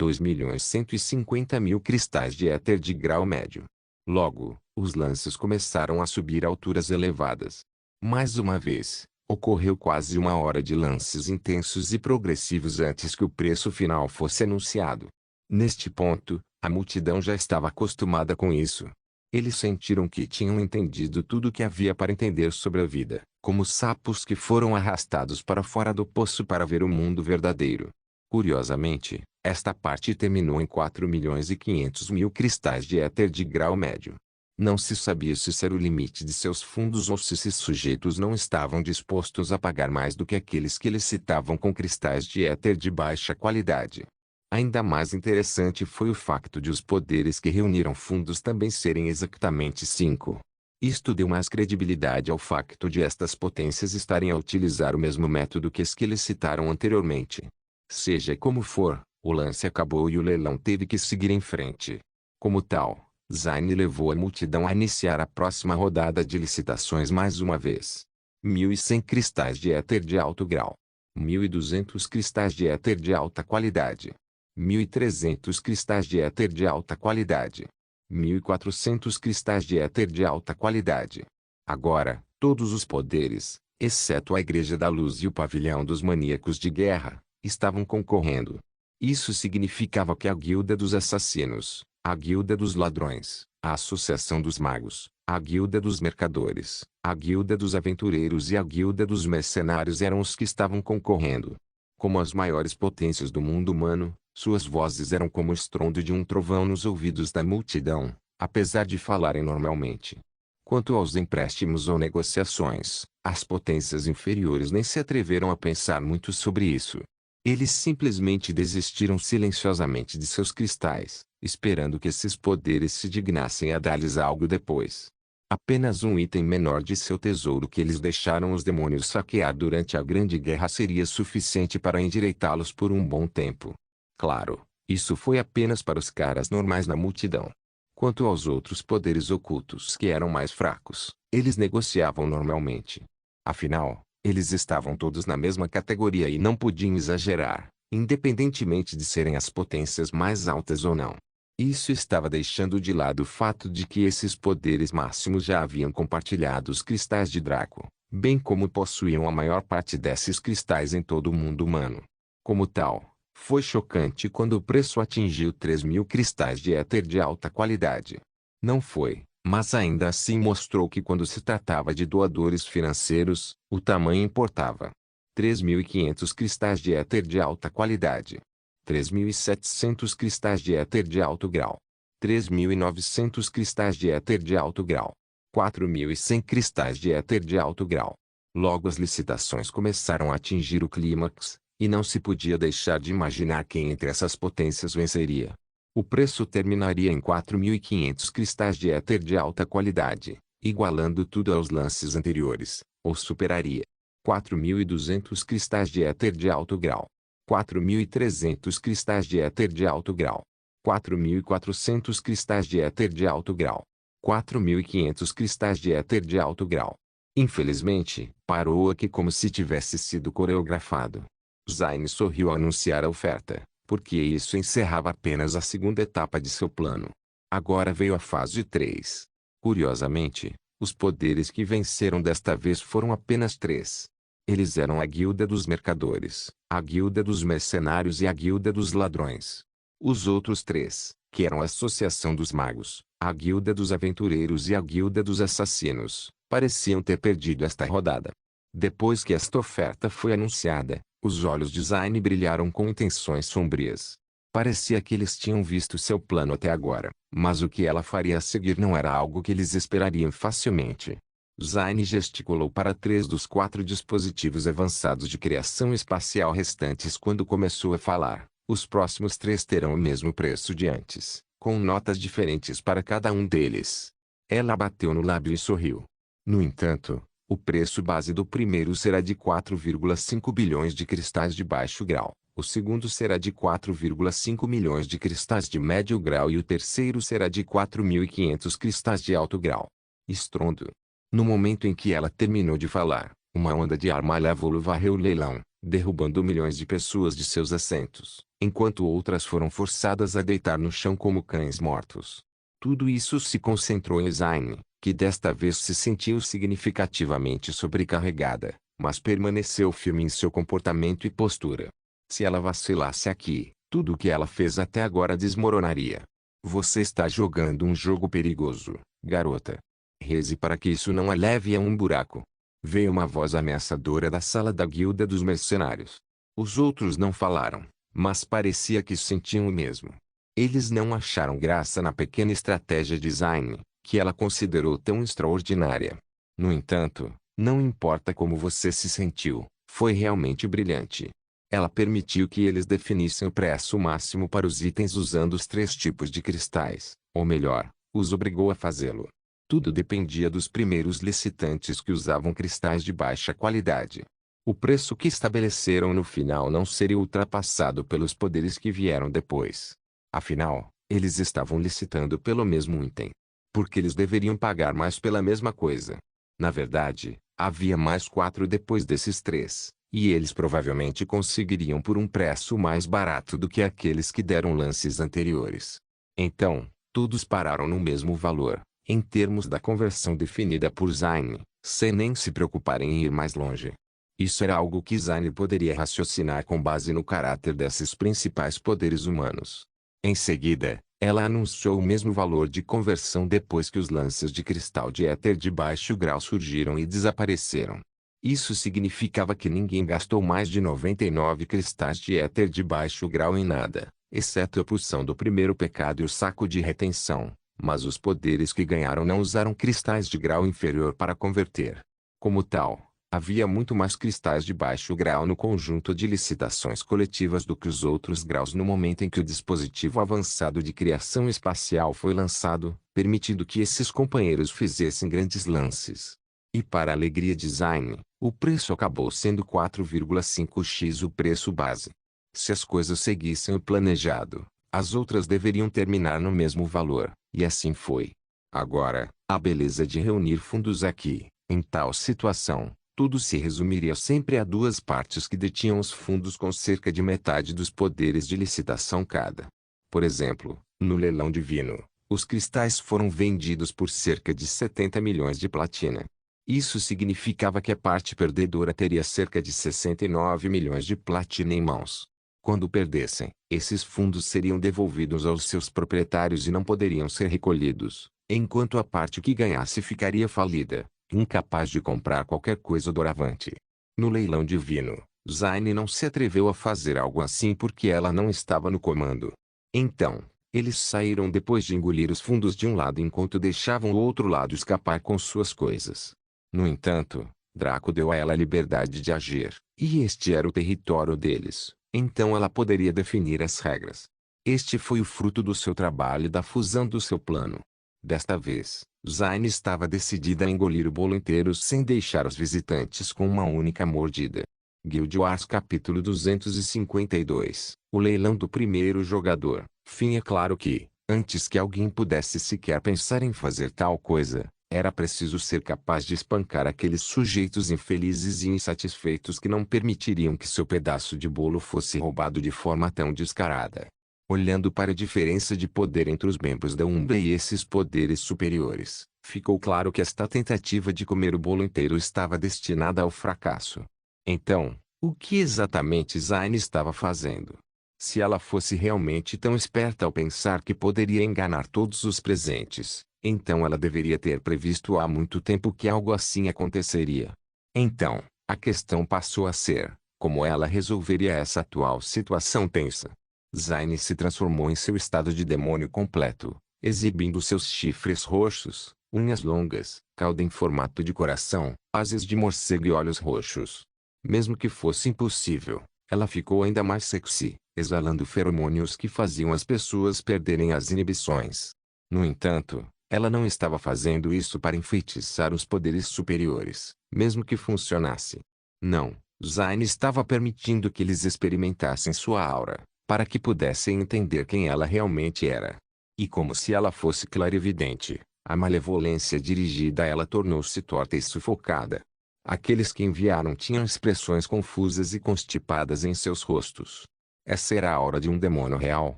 A: 2.150.000 cristais de éter de grau médio. Logo, os lances começaram a subir a alturas elevadas. Mais uma vez, ocorreu quase 1 hora de lances intensos e progressivos antes que o preço final fosse anunciado. Neste ponto, a multidão já estava acostumada com isso. Eles sentiram que tinham entendido tudo o que havia para entender sobre a vida, como sapos que foram arrastados para fora do poço para ver o mundo verdadeiro. Curiosamente, esta parte terminou em 4.500.000 cristais de éter de grau médio. Não se sabia se esse era o limite de seus fundos ou se esses sujeitos não estavam dispostos a pagar mais do que aqueles que licitavam com cristais de éter de baixa qualidade. Ainda mais interessante foi o facto de os poderes que reuniram fundos também serem exatamente 5. Isto deu mais credibilidade ao facto de estas potências estarem a utilizar o mesmo método que as que licitaram anteriormente. Seja como for, o lance acabou e o leilão teve que seguir em frente. Como tal, Zaine levou a multidão a iniciar a próxima rodada de licitações mais uma vez. 1.100 cristais de éter de alto grau. 1.200 cristais de éter de alta qualidade. 1.300 cristais de éter de alta qualidade. 1.400 cristais de éter de alta qualidade. Agora, todos os poderes, exceto a Igreja da Luz e o Pavilhão dos Maníacos de Guerra, estavam concorrendo. Isso significava que a Guilda dos Assassinos, a Guilda dos Ladrões, a Associação dos Magos, a Guilda dos Mercadores, a Guilda dos Aventureiros e a Guilda dos Mercenários eram os que estavam concorrendo. Como as maiores potências do mundo humano, suas vozes eram como o estrondo de um trovão nos ouvidos da multidão, apesar de falarem normalmente. Quanto aos empréstimos ou negociações, as potências inferiores nem se atreveram a pensar muito sobre isso. Eles simplesmente desistiram silenciosamente de seus cristais, esperando que esses poderes se dignassem a dar-lhes algo depois. Apenas um item menor de seu tesouro que eles deixaram os demônios saquear durante a Grande Guerra seria suficiente para endireitá-los por um bom tempo. Claro, isso foi apenas para os caras normais na multidão. Quanto aos outros poderes ocultos que eram mais fracos, eles negociavam normalmente. Afinal, eles estavam todos na mesma categoria e não podiam exagerar, independentemente de serem as potências mais altas ou não. Isso estava deixando de lado o fato de que esses poderes máximos já haviam compartilhado os cristais de Draco, bem como possuíam a maior parte desses cristais em todo o mundo humano. Como tal, foi chocante quando o preço atingiu 3.000 cristais de éter de alta qualidade. Não foi, mas ainda assim mostrou que quando se tratava de doadores financeiros, o tamanho importava. 3.500 cristais de éter de alta qualidade. 3.700 cristais de éter de alto grau. 3.900 cristais de éter de alto grau. 4.100 cristais de éter de alto grau. Logo as licitações começaram a atingir o clímax, e não se podia deixar de imaginar quem entre essas potências venceria. O preço terminaria em 4.500 cristais de éter de alta qualidade, igualando tudo aos lances anteriores, ou superaria. 4.200 cristais de éter de alto grau. 4.300 cristais de éter de alto grau. 4.400 cristais de éter de alto grau. 4.500 cristais de éter de alto grau. Infelizmente, parou aqui como se tivesse sido coreografado. Zayn sorriu ao anunciar a oferta, porque isso encerrava apenas a segunda etapa de seu plano. Agora veio a fase 3. Curiosamente, os poderes que venceram desta vez foram apenas 3. Eles eram a Guilda dos Mercadores, a Guilda dos Mercenários e a Guilda dos Ladrões. Os outros 3, que eram a Associação dos Magos, a Guilda dos Aventureiros e a Guilda dos Assassinos, pareciam ter perdido esta rodada. Depois que esta oferta foi anunciada, os olhos de Zayn brilharam com intenções sombrias. Parecia que eles tinham visto seu plano até agora, mas o que ela faria a seguir não era algo que eles esperariam facilmente. Zayn gesticulou para 3 dos 4 dispositivos avançados de criação espacial restantes quando começou a falar. Os próximos 3 terão o mesmo preço de antes, com notas diferentes para cada um deles. Ela bateu no lábio e sorriu. No entanto, o preço base do primeiro será de 4,5 bilhões de cristais de baixo grau, o segundo será de 4,5 milhões de cristais de médio grau e o terceiro será de 4.500 cristais de alto grau. Estrondo. No momento em que ela terminou de falar, uma onda de ar malévolo varreu o leilão, derrubando milhões de pessoas de seus assentos, enquanto outras foram forçadas a deitar no chão como cães mortos. Tudo isso se concentrou em Zayn, que desta vez se sentiu significativamente sobrecarregada, mas permaneceu firme em seu comportamento e postura. Se ela vacilasse aqui, tudo o que ela fez até agora desmoronaria. Você está jogando um jogo perigoso, garota. Reze para que isso não a leve a um buraco. Veio uma voz ameaçadora da sala da Guilda dos Mercenários. Os outros não falaram, mas parecia que sentiam o mesmo. Eles não acharam graça na pequena estratégia de Zayn, que ela considerou tão extraordinária. No entanto, não importa como você se sentiu, foi realmente brilhante. Ela permitiu que eles definissem o preço máximo para os itens usando os 3 tipos de cristais, ou melhor, os obrigou a fazê-lo. Tudo dependia dos primeiros licitantes que usavam cristais de baixa qualidade. O preço que estabeleceram no final não seria ultrapassado pelos poderes que vieram depois. Afinal, eles estavam licitando pelo mesmo item. Porque eles deveriam pagar mais pela mesma coisa. Na verdade, havia mais 4 depois desses 3, e eles provavelmente conseguiriam por um preço mais barato do que aqueles que deram lances anteriores. Então, todos pararam no mesmo valor, em termos da conversão definida por Zayn, sem nem se preocuparem em ir mais longe. Isso era algo que Zayn poderia raciocinar com base no caráter desses principais poderes humanos. Em seguida, ela anunciou o mesmo valor de conversão depois que os lances de cristal de éter de baixo grau surgiram e desapareceram. Isso significava que ninguém gastou mais de 99 cristais de éter de baixo grau em nada, exceto a porção do primeiro pecado e o saco de retenção, mas os poderes que ganharam não usaram cristais de grau inferior para converter. Como tal, havia muito mais cristais de baixo grau no conjunto de licitações coletivas do que os outros graus no momento em que o dispositivo avançado de criação espacial foi lançado, permitindo que esses companheiros fizessem grandes lances. E para a alegria de Zayn, o preço acabou sendo 4,5x o preço base. Se as coisas seguissem o planejado, as outras deveriam terminar no mesmo valor, e assim foi. Agora, a beleza de reunir fundos aqui, em tal situação, tudo se resumiria sempre a 2 partes que detinham os fundos com cerca de metade dos poderes de licitação cada. Por exemplo, no leilão divino, os cristais foram vendidos por cerca de 70 milhões de platina. Isso significava que a parte perdedora teria cerca de 69 milhões de platina em mãos. Quando perdessem, esses fundos seriam devolvidos aos seus proprietários e não poderiam ser recolhidos, enquanto a parte que ganhasse ficaria falida, incapaz de comprar qualquer coisa doravante. No leilão divino, Zayn não se atreveu a fazer algo assim porque ela não estava no comando. Então, eles saíram depois de engolir os fundos de um lado enquanto deixavam o outro lado escapar com suas coisas. No entanto, Draco deu a ela a liberdade de agir, e este era o território deles, então ela poderia definir as regras. Este foi o fruto do seu trabalho e da fusão do seu plano. Desta vez, Zayn estava decidida a engolir o bolo inteiro sem deixar os visitantes com uma única mordida. Guild Wars capítulo 252. O leilão do primeiro jogador. Fim. É claro que, antes que alguém pudesse sequer pensar em fazer tal coisa, era preciso ser capaz de espancar aqueles sujeitos infelizes e insatisfeitos que não permitiriam que seu pedaço de bolo fosse roubado de forma tão descarada. Olhando para a diferença de poder entre os membros da Umbra e esses poderes superiores, ficou claro que esta tentativa de comer o bolo inteiro estava destinada ao fracasso. Então, o que exatamente Zayn estava fazendo? Se ela fosse realmente tão esperta ao pensar que poderia enganar todos os presentes, então ela deveria ter previsto há muito tempo que algo assim aconteceria. Então, a questão passou a ser, como ela resolveria essa atual situação tensa. Zayn se transformou em seu estado de demônio completo, exibindo seus chifres roxos, unhas longas, cauda em formato de coração, asas de morcego e olhos roxos. Mesmo que fosse impossível, ela ficou ainda mais sexy, exalando feromônios que faziam as pessoas perderem as inibições. No entanto, ela não estava fazendo isso para enfeitiçar os poderes superiores, mesmo que funcionasse. Não, Zayn estava permitindo que eles experimentassem sua aura, para que pudessem entender quem ela realmente era. E como se ela fosse clarividente, a malevolência dirigida a ela tornou-se torta e sufocada. Aqueles que enviaram tinham expressões confusas e constipadas em seus rostos. Essa era a aura de um demônio real,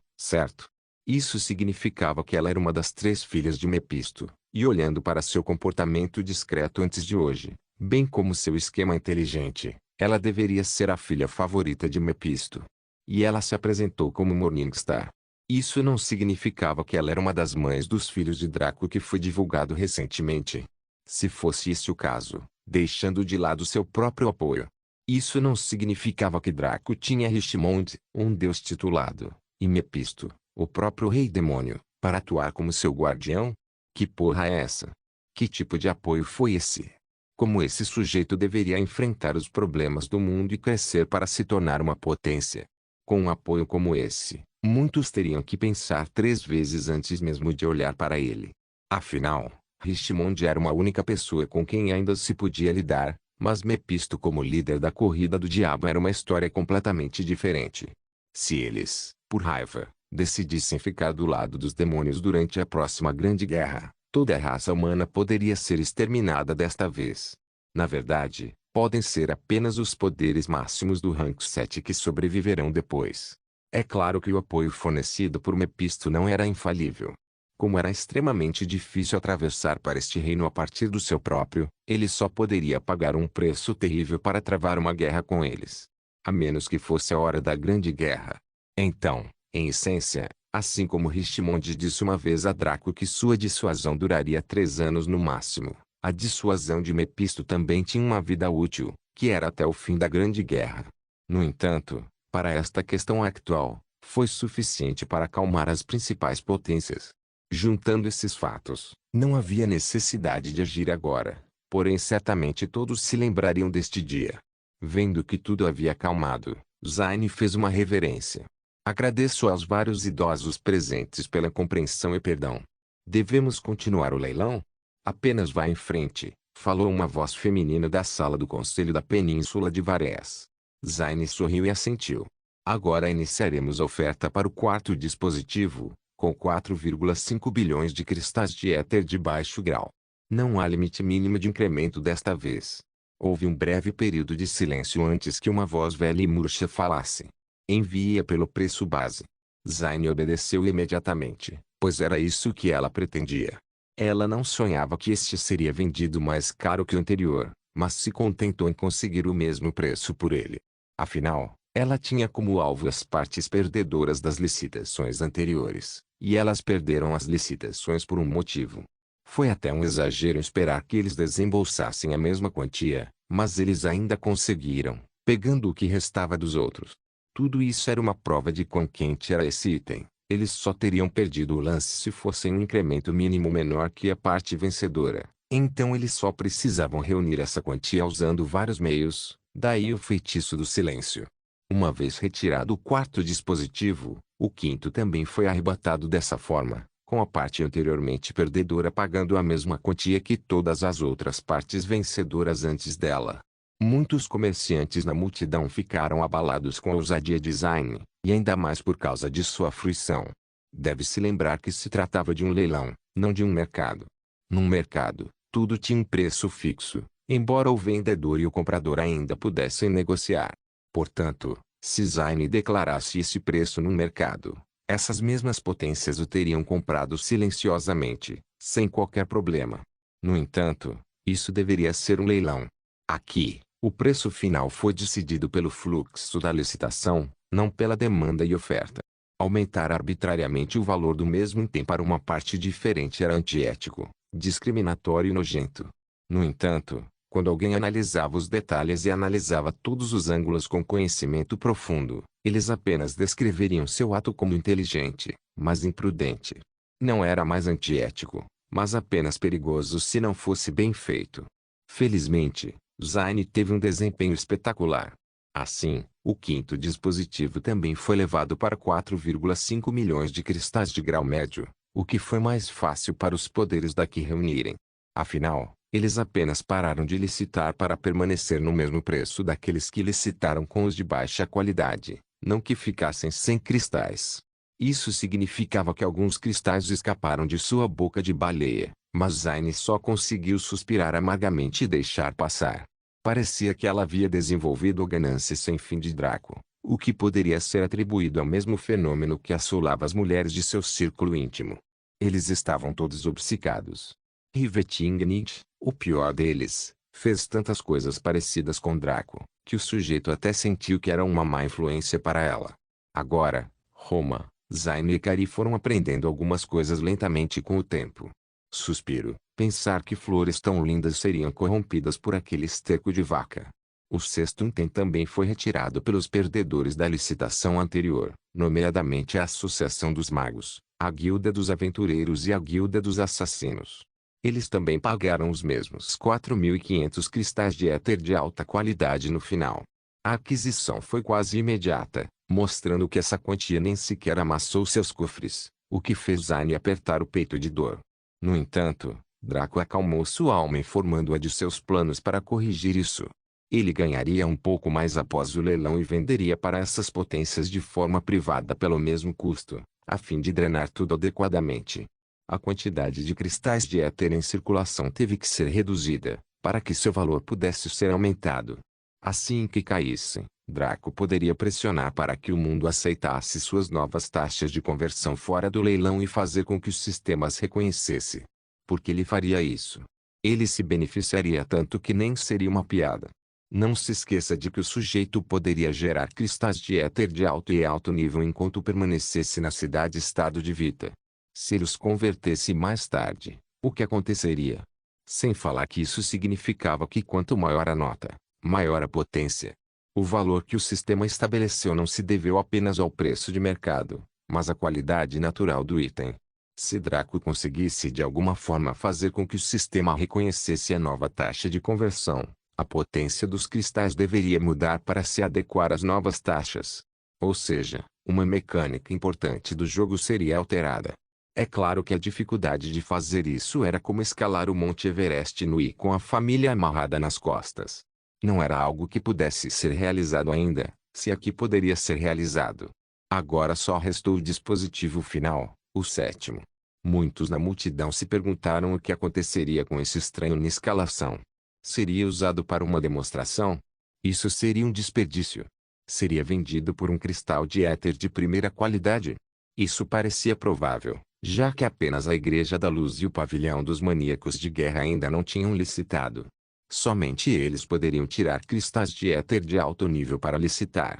A: certo? Isso significava que ela era uma das 3 filhas de Mepisto, e olhando para seu comportamento discreto antes de hoje, bem como seu esquema inteligente, ela deveria ser a filha favorita de Mepisto. E ela se apresentou como Morningstar. Isso não significava que ela era uma das mães dos filhos de Draco que foi divulgado recentemente. Se fosse esse o caso, deixando de lado seu próprio apoio, isso não significava que Draco tinha Richmond, um deus titulado, e Mepisto, o próprio rei demônio, para atuar como seu guardião? Que porra é essa? Que tipo de apoio foi esse? Como esse sujeito deveria enfrentar os problemas do mundo e crescer para se tornar uma potência? Com um apoio como esse, muitos teriam que pensar 3 vezes antes mesmo de olhar para ele. Afinal, Richmond era uma única pessoa com quem ainda se podia lidar, mas Mepisto como líder da corrida do diabo era uma história completamente diferente. Se eles, por raiva, decidissem ficar do lado dos demônios durante a próxima grande guerra, toda a raça humana poderia ser exterminada desta vez. Na verdade, podem ser apenas os poderes máximos do rank 7 que sobreviverão depois. É claro que o apoio fornecido por Mepisto não era infalível. Como era extremamente difícil atravessar para este reino a partir do seu próprio, ele só poderia pagar um preço terrível para travar uma guerra com eles. A menos que fosse a hora da grande guerra. Então, em essência, assim como Richmond disse uma vez a Draco que sua dissuasão duraria 3 anos no máximo, a dissuasão de Mepisto também tinha uma vida útil, que era até o fim da Grande Guerra. No entanto, para esta questão atual, foi suficiente para acalmar as principais potências. Juntando esses fatos, não havia necessidade de agir agora, porém certamente todos se lembrariam deste dia. Vendo que tudo havia acalmado, Zayn fez uma reverência. Agradeço aos vários idosos presentes pela compreensão e perdão. Devemos continuar o leilão? Apenas vá em frente, falou uma voz feminina da sala do Conselho da Península de Varés. Zayn sorriu e assentiu. Agora iniciaremos a oferta para o 4º dispositivo, com 4,5 bilhões de cristais de éter de baixo grau. Não há limite mínimo de incremento desta vez. Houve um breve período de silêncio antes que uma voz velha e murcha falasse. Envie-a pelo preço base. Zayn obedeceu imediatamente, pois era isso que ela pretendia. Ela não sonhava que este seria vendido mais caro que o anterior, mas se contentou em conseguir o mesmo preço por ele. Afinal, ela tinha como alvo as partes perdedoras das licitações anteriores, e elas perderam as licitações por um motivo. Foi até um exagero esperar que eles desembolsassem a mesma quantia, mas eles ainda conseguiram, pegando o que restava dos outros. Tudo isso era uma prova de quão quente era esse item. Eles só teriam perdido o lance se fossem um incremento mínimo menor que a parte vencedora, Então eles só precisavam reunir essa quantia usando vários meios, daí o feitiço do silêncio. Uma vez retirado o quarto dispositivo, o quinto também foi arrebatado dessa forma, com a parte anteriormente perdedora pagando a mesma quantia que todas as outras partes vencedoras antes dela. Muitos comerciantes na multidão ficaram abalados com a ousadia design, e ainda mais por causa de sua fruição. Deve-se lembrar que se tratava de um leilão, não de um mercado. Num mercado, tudo tinha um preço fixo, embora o vendedor e o comprador ainda pudessem negociar. Portanto, se Zine declarasse esse preço no mercado, essas mesmas potências o teriam comprado silenciosamente, sem qualquer problema. No entanto, isso deveria ser um leilão. Aqui, o preço final foi decidido pelo fluxo da licitação, não pela demanda e oferta. Aumentar arbitrariamente o valor do mesmo item para uma parte diferente era antiético, discriminatório e nojento. No entanto, quando alguém analisava os detalhes e analisava todos os ângulos com conhecimento profundo, eles apenas descreveriam seu ato como inteligente, mas imprudente. Não era mais antiético, mas apenas perigoso se não fosse bem feito. Felizmente, Zine teve um desempenho espetacular. Assim, o quinto dispositivo também foi levado para 4,5 milhões de cristais de grau médio, o que foi mais fácil para os poderes daqui reunirem. Afinal, eles apenas pararam de licitar para permanecer no mesmo preço daqueles que licitaram com os de baixa qualidade, não que ficassem sem cristais. Isso significava que alguns cristais escaparam de sua boca de baleia, mas Zine só conseguiu suspirar amargamente e deixar passar. Parecia que ela havia desenvolvido ganância sem fim de Draco, o que poderia ser atribuído ao mesmo fenômeno que assolava as mulheres de seu círculo íntimo. Eles estavam todos obcecados. Rivetingnicht, o pior deles, fez tantas coisas parecidas com Draco, que o sujeito até sentiu que era uma má influência para ela. Agora, Roma, Zine e Kari foram aprendendo algumas coisas lentamente com o tempo. Suspiro, pensar que flores tão lindas seriam corrompidas por aquele esterco de vaca. O sexto item também foi retirado pelos perdedores da licitação anterior, nomeadamente a Associação dos Magos, a Guilda dos Aventureiros e a Guilda dos Assassinos. Eles também pagaram os mesmos 4.500 cristais de éter de alta qualidade no final. A aquisição foi quase imediata, mostrando que essa quantia nem sequer amassou seus cofres, o que fez Zine apertar o peito de dor. No entanto, Draco acalmou sua alma informando-a de seus planos para corrigir isso. Ele ganharia um pouco mais após o leilão e venderia para essas potências de forma privada pelo mesmo custo, a fim de drenar tudo adequadamente. A quantidade de cristais de éter em circulação teve que ser reduzida, para que seu valor pudesse ser aumentado. Assim que caíssem, Draco poderia pressionar para que o mundo aceitasse suas novas taxas de conversão fora do leilão e fazer com que o sistema as reconhecesse. Por que ele faria isso? Ele se beneficiaria tanto que nem seria uma piada. Não se esqueça de que o sujeito poderia gerar cristais de éter de alto e alto nível enquanto permanecesse na cidade-estado de Vita. Se ele os convertesse mais tarde, o que aconteceria? Sem falar que isso significava que quanto maior a nota, maior a potência. O valor que o sistema estabeleceu não se deveu apenas ao preço de mercado, mas à qualidade natural do item. Se Draco conseguisse de alguma forma fazer com que o sistema reconhecesse a nova taxa de conversão, a potência dos cristais deveria mudar para se adequar às novas taxas. Ou seja, uma mecânica importante do jogo seria alterada. É claro que a dificuldade de fazer isso era como escalar o Monte Everest nu com a família amarrada nas costas. Não era algo que pudesse ser realizado ainda, se aqui poderia ser realizado. Agora só restou o dispositivo final, o sétimo. Muitos na multidão se perguntaram o que aconteceria com esse estranho na escalação. Seria usado para uma demonstração? Isso seria um desperdício. Seria vendido por um cristal de éter de primeira qualidade? Isso parecia provável, já que apenas a Igreja da Luz e o Pavilhão dos Maníacos de Guerra ainda não tinham licitado. Somente eles poderiam tirar cristais de éter de alto nível para licitar.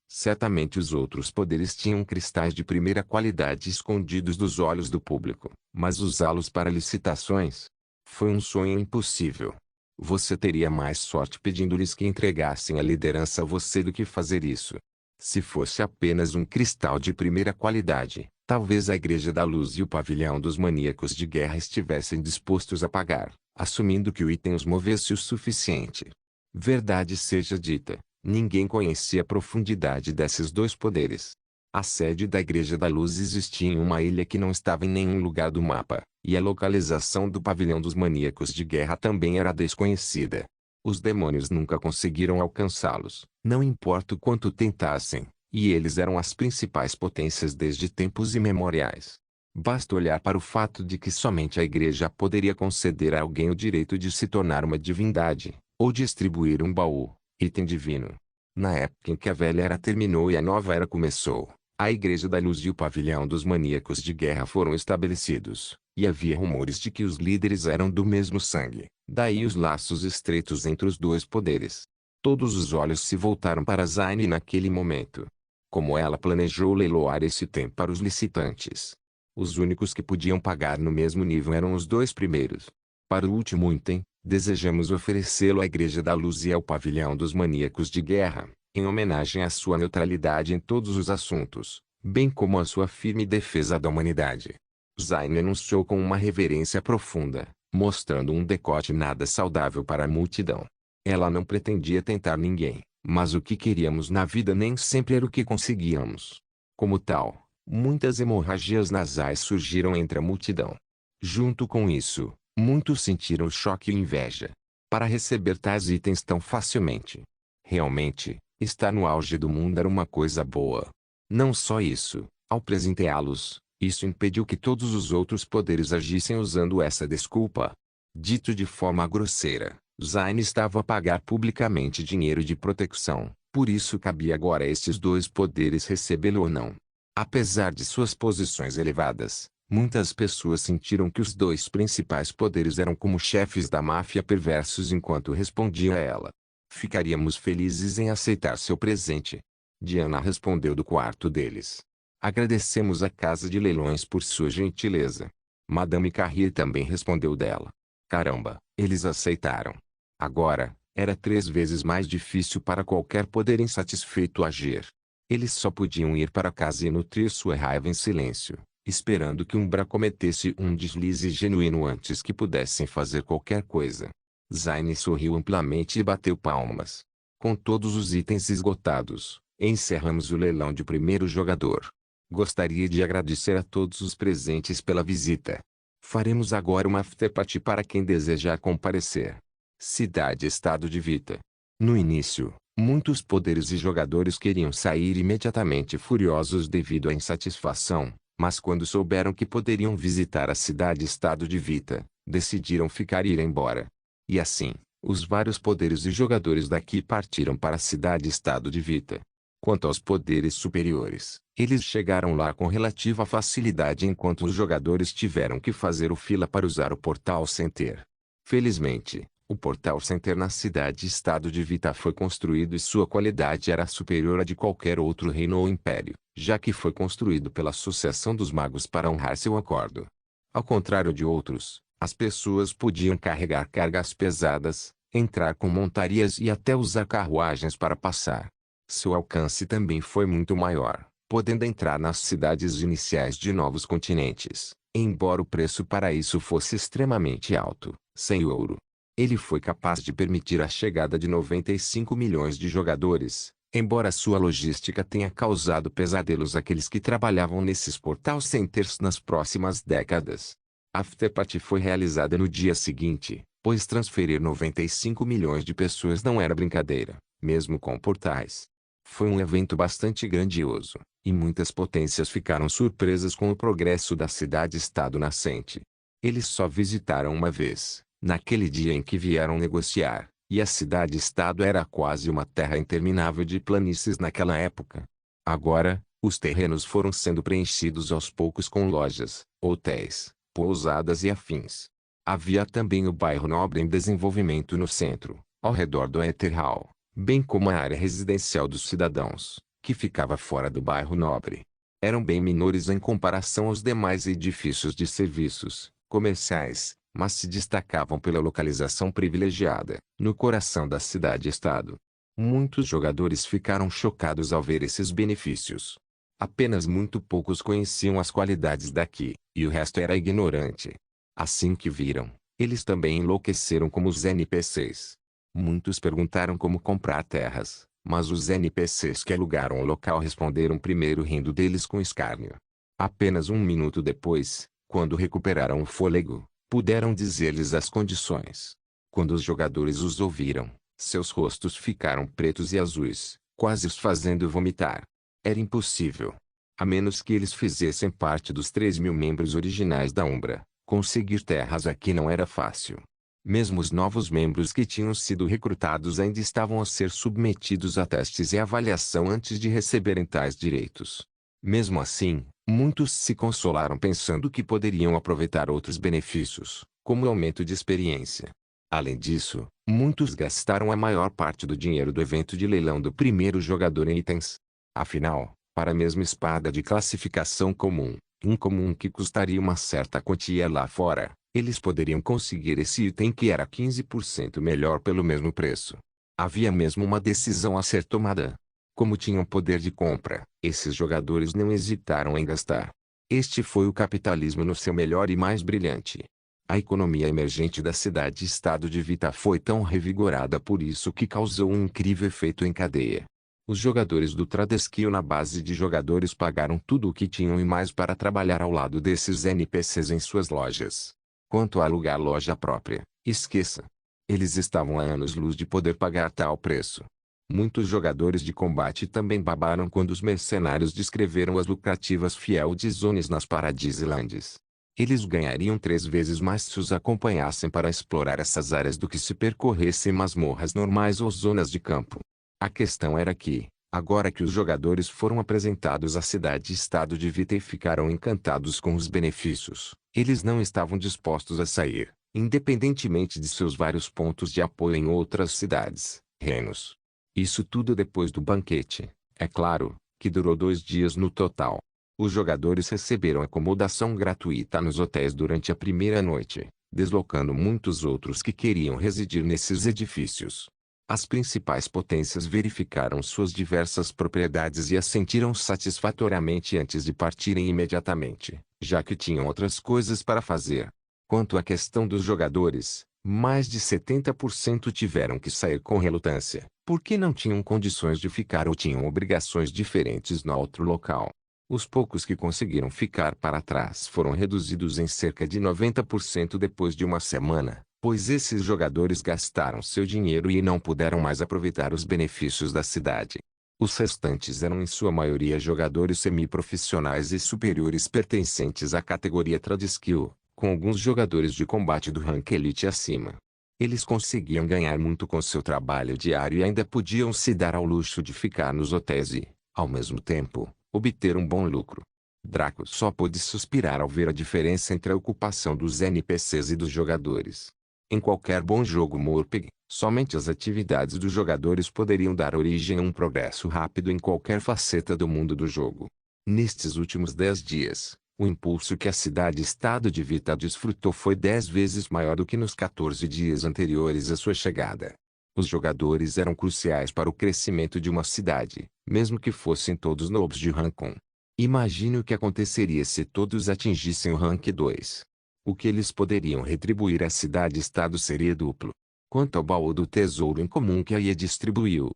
A: Certamente os outros poderes tinham cristais de primeira qualidade escondidos dos olhos do público, mas usá-los para licitações? Foi um sonho impossível. Você teria mais sorte pedindo-lhes que entregassem a liderança a você do que fazer isso. Se fosse apenas um cristal de primeira qualidade, talvez a Igreja da Luz e o Pavilhão dos Maníacos de Guerra estivessem dispostos a pagar, assumindo que o item os movesse o suficiente. Verdade seja dita, ninguém conhecia a profundidade desses dois poderes. A sede da Igreja da Luz existia em uma ilha que não estava em nenhum lugar do mapa, e a localização do pavilhão dos maníacos de guerra também era desconhecida. Os demônios nunca conseguiram alcançá-los, não importa o quanto tentassem, e eles eram as principais potências desde tempos imemoriais. Basta olhar para o fato de que somente a Igreja poderia conceder a alguém o direito de se tornar uma divindade, ou distribuir um baú, item divino. Na época em que a velha era terminou e a nova era começou, a Igreja da Luz e o pavilhão dos maníacos de guerra foram estabelecidos, e havia rumores de que os líderes eram do mesmo sangue, daí os laços estreitos entre os dois poderes. Todos os olhos se voltaram para Zayn naquele momento. Como ela planejou leiloar esse item para os licitantes. Os únicos que podiam pagar no mesmo nível eram os dois primeiros. Para o último item, desejamos oferecê-lo à Igreja da Luz e ao pavilhão dos maníacos de guerra, em homenagem à sua neutralidade em todos os assuntos, bem como à sua firme defesa da humanidade. Zayn anunciou com uma reverência profunda, mostrando um decote nada saudável para a multidão. Ela não pretendia tentar ninguém, mas o que queríamos na vida nem sempre era o que conseguíamos. Como tal, muitas hemorragias nasais surgiram entre a multidão. Junto com isso, muitos sentiram choque e inveja. Para receber tais itens tão facilmente. Realmente, estar no auge do mundo era uma coisa boa. Não só isso, ao presenteá-los, isso impediu que todos os outros poderes agissem usando essa desculpa. Dito de forma grosseira, Zayn estava a pagar publicamente dinheiro de proteção, por isso cabia agora a estes dois poderes recebê-lo ou não. Apesar de suas posições elevadas, muitas pessoas sentiram que os dois principais poderes eram como chefes da máfia perversos enquanto respondiam a ela. Ficaríamos felizes em aceitar seu presente. Diana respondeu do quarto deles. Agradecemos à casa de leilões por sua gentileza. Madame Carrier também respondeu dela. Caramba, eles aceitaram. Agora, era 3 vezes mais difícil para qualquer poder insatisfeito agir. Eles só podiam ir para casa e nutrir sua raiva em silêncio, esperando que Umbra cometesse um deslize genuíno antes que pudessem fazer qualquer coisa. Zayn sorriu amplamente e bateu palmas. Com todos os itens esgotados, encerramos o leilão de primeiro jogador. Gostaria de agradecer a todos os presentes pela visita. Faremos agora uma afterparty para quem desejar comparecer. Cidade-estado de Vita. No início, muitos poderes e jogadores queriam sair imediatamente furiosos devido à insatisfação, mas quando souberam que poderiam visitar a cidade-estado de Vita, decidiram ficar e ir embora. E assim, os vários poderes e jogadores daqui partiram para a cidade-estado de Vita. Quanto aos poderes superiores, eles chegaram lá com relativa facilidade enquanto os jogadores tiveram que fazer o fila para usar o Portal Center. Felizmente, o Portal Center na cidade-estado de Vita foi construído e sua qualidade era superior à de qualquer outro reino ou império, já que foi construído pela Associação dos Magos para honrar seu acordo. Ao contrário de outros, as pessoas podiam carregar cargas pesadas, entrar com montarias e até usar carruagens para passar. Seu alcance também foi muito maior, podendo entrar nas cidades iniciais de novos continentes, embora o preço para isso fosse extremamente alto, 100 ouro. Ele foi capaz de permitir a chegada de 95 milhões de jogadores, embora sua logística tenha causado pesadelos àqueles que trabalhavam nesses portal centers nas próximas décadas. A afterparty foi realizada no dia seguinte, pois transferir 95 milhões de pessoas não era brincadeira, mesmo com portais. Foi um evento bastante grandioso, e muitas potências ficaram surpresas com o progresso da cidade-estado nascente. Eles só visitaram uma vez, naquele dia em que vieram negociar, e a cidade-estado era quase uma terra interminável de planícies naquela época. Agora, os terrenos foram sendo preenchidos aos poucos com lojas, hotéis, pousadas e afins. Havia também o bairro nobre em desenvolvimento no centro, ao redor do Ether Hall, bem como a área residencial dos cidadãos, que ficava fora do bairro nobre. Eram bem menores em comparação aos demais edifícios de serviços, comerciais, mas se destacavam pela localização privilegiada, no coração da cidade-estado. Muitos jogadores ficaram chocados ao ver esses benefícios. Apenas muito poucos conheciam as qualidades daqui, e o resto era ignorante. Assim que viram, Eles também enlouqueceram como os NPCs. Muitos perguntaram como comprar terras, mas os NPCs que alugaram o local responderam primeiro rindo deles com escárnio. Apenas um minuto depois, quando recuperaram o fôlego, puderam dizer-lhes as condições. Quando os jogadores os ouviram, seus rostos ficaram pretos e azuis, quase os fazendo vomitar. Era impossível. A menos que eles fizessem parte dos 3.000 membros originais da Umbra, conseguir terras aqui não era fácil. Mesmo os novos membros que tinham sido recrutados ainda estavam a ser submetidos a testes e avaliação antes de receberem tais direitos. Mesmo assim, muitos se consolaram pensando que poderiam aproveitar outros benefícios, como o aumento de experiência. Além disso, muitos gastaram a maior parte do dinheiro do evento de leilão do primeiro jogador em itens. Afinal, para a mesma espada de classificação comum, incomum que custaria uma certa quantia lá fora, eles poderiam conseguir esse item que era 15% melhor pelo mesmo preço. Havia mesmo uma decisão a ser tomada. Como tinham poder de compra, esses jogadores não hesitaram em gastar. Este foi o capitalismo no seu melhor e mais brilhante. A economia emergente da cidade-estado de Vita foi tão revigorada por isso que causou um incrível efeito em cadeia. Os jogadores do Tradeskill na base de jogadores pagaram tudo o que tinham e mais para trabalhar ao lado desses NPCs em suas lojas. Quanto a alugar loja própria, esqueça. Eles estavam a anos-luz de poder pagar tal preço. Muitos jogadores de combate também babaram quando os mercenários descreveram as lucrativas Field Zones nas Paradise Lands. Eles ganhariam 3 vezes mais se os acompanhassem para explorar essas áreas do que se percorressem masmorras normais ou zonas de campo. A questão era que, agora que os jogadores foram apresentados à cidade-estado de Vita e ficaram encantados com os benefícios, eles não estavam dispostos a sair, independentemente de seus vários pontos de apoio em outras cidades, reinos. Isso tudo depois do banquete, é claro, que durou 2 dias no total. Os jogadores receberam acomodação gratuita nos hotéis durante a primeira noite, deslocando muitos outros que queriam residir nesses edifícios. As principais potências verificaram suas diversas propriedades e as sentiram satisfatoriamente antes de partirem imediatamente, já que tinham outras coisas para fazer. Quanto à questão dos jogadores, mais de 70% tiveram que sair com relutância, porque não tinham condições de ficar ou tinham obrigações diferentes no outro local. Os poucos que conseguiram ficar para trás foram reduzidos em cerca de 90% depois de uma semana, pois esses jogadores gastaram seu dinheiro e não puderam mais aproveitar os benefícios da cidade. Os restantes eram em sua maioria jogadores semiprofissionais e superiores pertencentes à categoria Tradeskill, com alguns jogadores de combate do rank Elite acima. Eles conseguiam ganhar muito com seu trabalho diário e ainda podiam se dar ao luxo de ficar nos hotéis e, ao mesmo tempo, obter um bom lucro. Draco só pôde suspirar ao ver a diferença entre a ocupação dos NPCs e dos jogadores. Em qualquer bom jogo Morpg, somente as atividades dos jogadores poderiam dar origem a um progresso rápido em qualquer faceta do mundo do jogo. Nestes últimos 10 dias, o impulso que a cidade-estado de Vita desfrutou foi 10 vezes maior do que nos 14 dias anteriores à sua chegada. Os jogadores eram cruciais para o crescimento de uma cidade, mesmo que fossem todos noobs de rank 1. Imagine o que aconteceria se todos atingissem o rank 2. O que eles poderiam retribuir à cidade-estado seria duplo. Quanto ao baú do tesouro incomum que a EA distribuiu,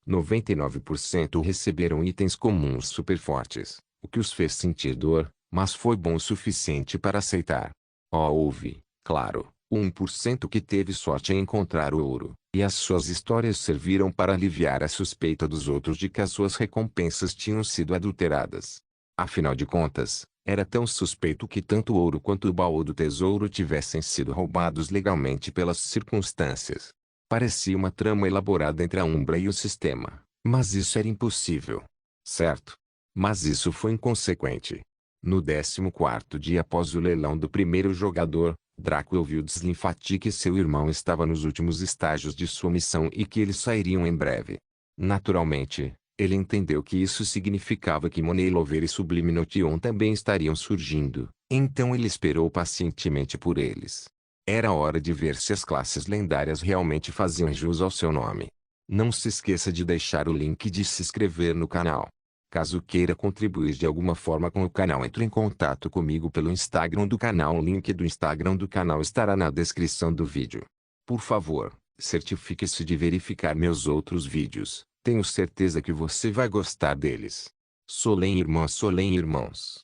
A: 99% receberam itens comuns super fortes, o que os fez sentir dor, mas foi bom o suficiente para aceitar. Houve, claro, o 1% que teve sorte em encontrar o ouro, e as suas histórias serviram para aliviar a suspeita dos outros de que as suas recompensas tinham sido adulteradas. Afinal de contas, era tão suspeito que tanto o ouro quanto o baú do tesouro tivessem sido roubados legalmente pelas circunstâncias. Parecia uma trama elaborada entre a Umbra e o sistema, mas isso era impossível. Certo? Mas isso foi inconsequente. No 14º dia após o leilão do primeiro jogador, Draco ouviu de Slimfati que seu irmão estava nos últimos estágios de sua missão e que eles sairiam em breve. Naturalmente, ele entendeu que isso significava que Moneylover e Sublime Notion também estariam surgindo, então ele esperou pacientemente por eles. Era hora de ver se as classes lendárias realmente faziam jus ao seu nome. Não se esqueça de deixar o link de se inscrever no canal. Caso queira contribuir de alguma forma com o canal, entre em contato comigo pelo Instagram do canal. O link do Instagram do canal estará na descrição do vídeo. Por favor, certifique-se de verificar meus outros vídeos. Tenho certeza que você vai gostar deles. Solém irmãs, solém irmãos.